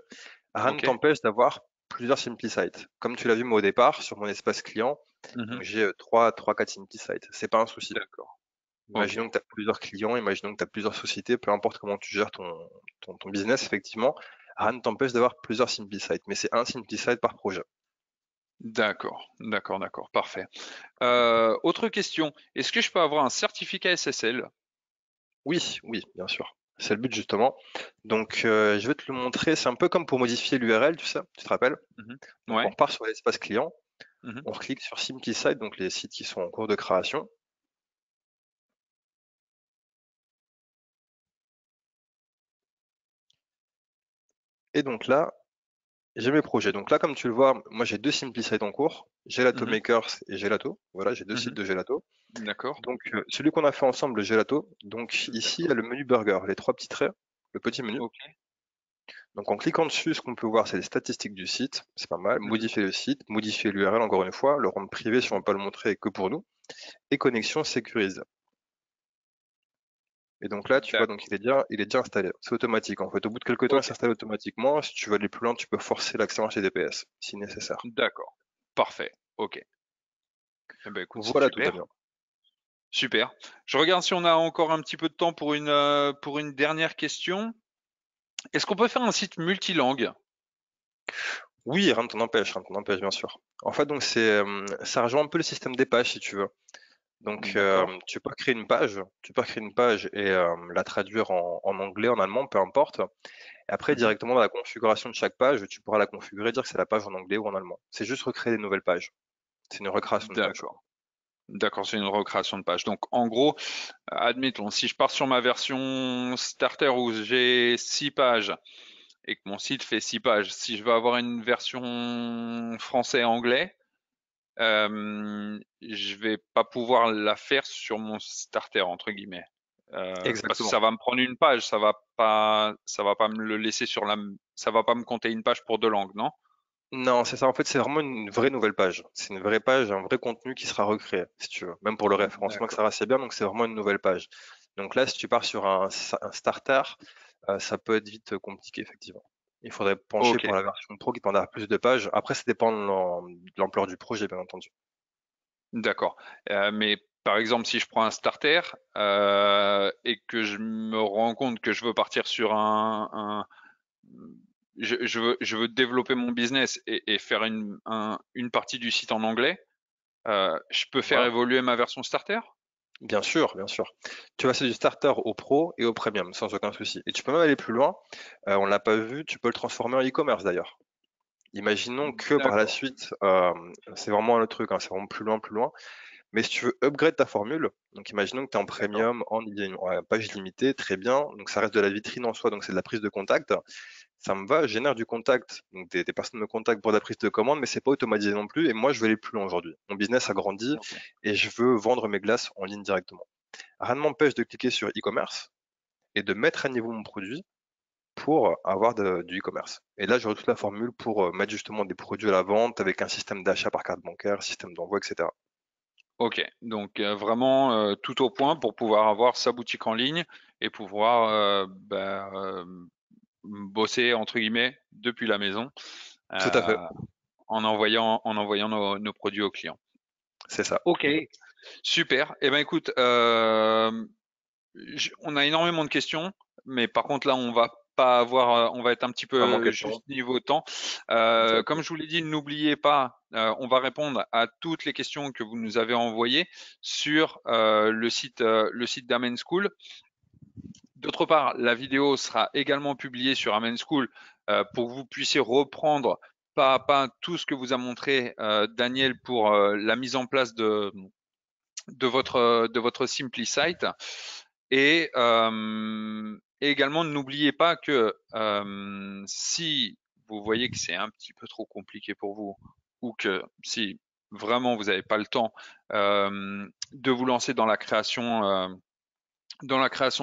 Rien ne Ok. t'empêche d'avoir plusieurs SimpliSite. Comme tu l'as vu moi au départ, sur mon espace client, Mhm. donc j'ai 3, 4 SimpliSite. C'est pas un souci. D'accord. Ok. Imaginons que tu as plusieurs clients, imaginons que tu as plusieurs sociétés, peu importe comment tu gères ton business, effectivement, rien ne t'empêche d'avoir plusieurs SimpliSite. Mais c'est un SimpliSite par projet. D'accord. D'accord. D'accord. Parfait. Autre question. Est-ce que je peux avoir un certificat SSL? Oui, oui, bien sûr. C'est le but justement. Donc, je vais te le montrer. C'est un peu comme pour modifier l'URL, tu sais, tu te rappelles? Mhm. Donc, on Ouais. repart sur l'espace client. Mhm. On clique sur SimpliSite, donc les sites qui sont en cours de création. Et donc là, j'ai mes projets. Donc là, comme tu le vois, moi j'ai deux SimpliSite en cours. Gelato Mhm. Makers et Gelato. Voilà, j'ai deux sites Mhm. de Gelato. D'accord. Donc, celui qu'on a fait ensemble, le Gelato. Donc ici, il y a D'accord. le menu burger, les trois petits traits, le petit menu. Ok. Donc en cliquant dessus, ce qu'on peut voir, c'est les statistiques du site. C'est pas mal. Mhm. Modifier le site, modifier l'URL encore une fois, le rendre privé si on Mhm. veut pas le montrer que pour nous. Et connexion sécurisée. Et donc là, tu vois, donc D'accord. il est déjà installé. C'est automatique. En fait, au bout de quelques temps, il Ok. s'installe automatiquement. Si tu veux aller plus loin, tu peux forcer l'accès en HTTPS si nécessaire. D'accord. Parfait. Ok. Eh ben écoute, c'est Voilà tout, super. Damien. Super. Je regarde si on a encore un petit peu de temps pour une dernière question. Est-ce qu'on peut faire un site multilingue? Oui, rien ne t'en empêche, rien ne t'en empêche, bien sûr. En fait, donc ça rejoint un peu le système des pages, si tu veux. Donc, D'accord. tu peux créer une page et la traduire en anglais, en allemand, peu importe. Et après, Mhm. directement dans la configuration de chaque page, tu pourras la configurer, dire que c'est la page en anglais ou en allemand. C'est juste recréer des nouvelles pages. C'est une recréation de page. D'accord. D'accord, c'est une recréation de page. Donc, en gros, admettons, si je pars sur ma version starter où j'ai 6 pages et que mon site fait 6 pages, si je veux avoir une version français-anglais, je vais pas pouvoir la faire sur mon starter entre guillemets. Parce que Exactement. ça va me prendre une page, ça va pas me le laisser sur ça va pas me compter une page pour 2 langues, non? Non, c'est ça. En fait, c'est vraiment une vraie nouvelle page. C'est une vraie page, un vrai contenu qui sera recréé, si tu veux. Même pour le référencement, D'accord. etc., c'est bien. Donc, c'est vraiment une nouvelle page. Donc là, si tu pars sur un starter, ça peut être vite compliqué, effectivement. Il faudrait pencher Ok, pour la version pro qui peut en avoir plus de pages. Après, ça dépend de l'ampleur du projet, bien entendu. d'accord. Mais par exemple, si je prends un starter et que je me rends compte que je veux partir sur je veux développer mon business et faire une partie du site en anglais, je peux faire Ouais. évoluer ma version starter? Bien sûr, bien sûr. Tu vas passer du starter au pro et au premium, sans aucun souci. Et tu peux même aller plus loin. On l'a pas vu, tu peux le transformer en e-commerce d'ailleurs. Imaginons que par la D'accord. suite, c'est vraiment un autre truc, hein, c'est vraiment plus loin, plus loin. Mais si tu veux upgrade ta formule, donc imaginons que tu es en D'accord. premium, en page limitée, très bien. Donc ça reste de la vitrine en soi, donc c'est de la prise de contact. ça me va, je génère du contact. Donc des personnes me contactent pour la prise de commande, mais c'est pas automatisé non plus. Et moi, je veux aller plus loin aujourd'hui. Mon business a grandi Ok. et je veux vendre mes glaces en ligne directement. Rien ne m'empêche de cliquer sur e-commerce et de mettre à niveau mon produit pour avoir du e-commerce. Et là, j'aurai toute la formule pour mettre justement des produits à la vente avec un système d'achat par carte bancaire, système d'envoi, etc. Ok, donc vraiment tout au point pour pouvoir avoir sa boutique en ligne et pouvoir bosser entre guillemets depuis la maison Tout à fait, euh, en envoyant nos produits aux clients. c'est ça. Ok, super. Eh ben écoute, on a énormément de questions, mais par contre là, on va pas avoir, on va être un petit Pas peu manquer de temps. juste niveau temps. Ok. Comme je vous l'ai dit, n'oubliez pas, on va répondre à toutes les questions que vous nous avez envoyées sur le site d'Amen School. D'autre part, la vidéo sera également publiée sur Amen School pour que vous puissiez reprendre pas à pas tout ce que vous a montré Daniel pour la mise en place de votre Simply Site. Et également, n'oubliez pas que si vous voyez que c'est un petit peu trop compliqué pour vous ou que si vraiment vous n'avez pas le temps de vous lancer dans la création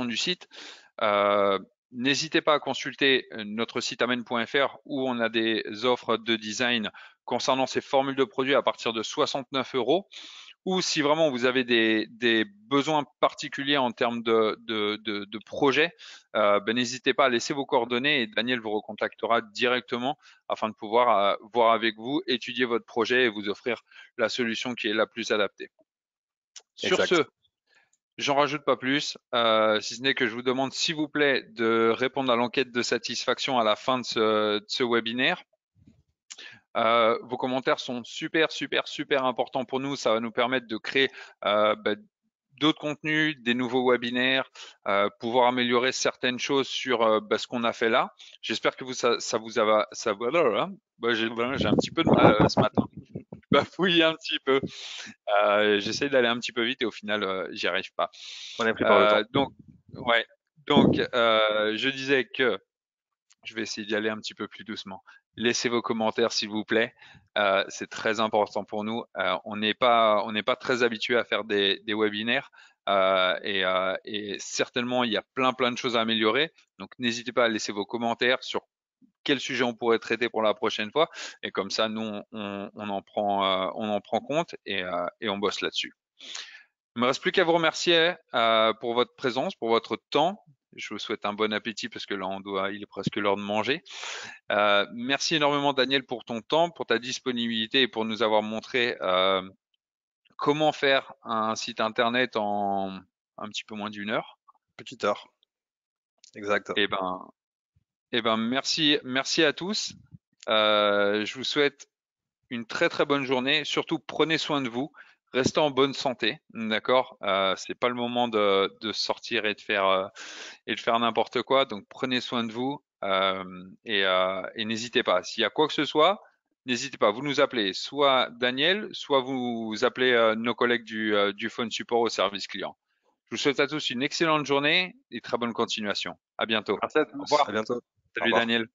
du site, n'hésitez pas à consulter notre site amen.fr où on a des offres de design concernant ces formules de produits à partir de 69 euros. Ou si vraiment vous avez des besoins particuliers en termes de projet, n'hésitez pas à laisser vos coordonnées et Daniel vous recontactera directement afin de pouvoir voir avec vous, étudier votre projet et vous offrir la solution qui est la plus adaptée. Sur Exact. ce, j'en rajoute pas plus, si ce n'est que je vous demande s'il vous plaît de répondre à l'enquête de satisfaction à la fin de ce webinaire. Vos commentaires sont super, super, super importants pour nous. Ça va nous permettre de créer d'autres contenus, des nouveaux webinaires, pouvoir améliorer certaines choses sur ce qu'on a fait là. J'espère que ça vous a, ça, voilà, j'ai un petit peu de mal ce matin. Je bafouille un petit peu. J'essaie d'aller un petit peu vite et au final, j'y arrive pas. On est pris par le temps. Donc, ouais. Donc, je disais que je vais essayer d'y aller un petit peu plus doucement. Laissez vos commentaires, s'il vous plaît. C'est très important pour nous. On n'est pas très habitué à faire des webinaires et certainement il y a plein de choses à améliorer. Donc n'hésitez pas à laisser vos commentaires sur quel sujet on pourrait traiter pour la prochaine fois. Et comme ça, nous on en prend compte et on bosse là-dessus. Il me reste plus qu'à vous remercier pour votre présence, pour votre temps. Je vous souhaite un bon appétit parce que là, il est presque l'heure de manger. Merci énormément, Daniel, pour ton temps, pour ta disponibilité et pour nous avoir montré comment faire un site internet en un petit peu moins d'une heure. Petite heure. Exact. Eh ben, merci à tous. Je vous souhaite une très bonne journée. Surtout, prenez soin de vous. Restez en bonne santé, d'accord. C'est pas le moment de sortir et de faire n'importe quoi. Donc prenez soin de vous et n'hésitez pas. S'il y a quoi que ce soit, n'hésitez pas. Vous nous appelez soit Daniel, soit vous appelez nos collègues du phone support au service client. Je vous souhaite à tous une excellente journée et très bonne continuation. À bientôt. Merci à Au tous. À revoir. bientôt. Au Salut revoir. Daniel.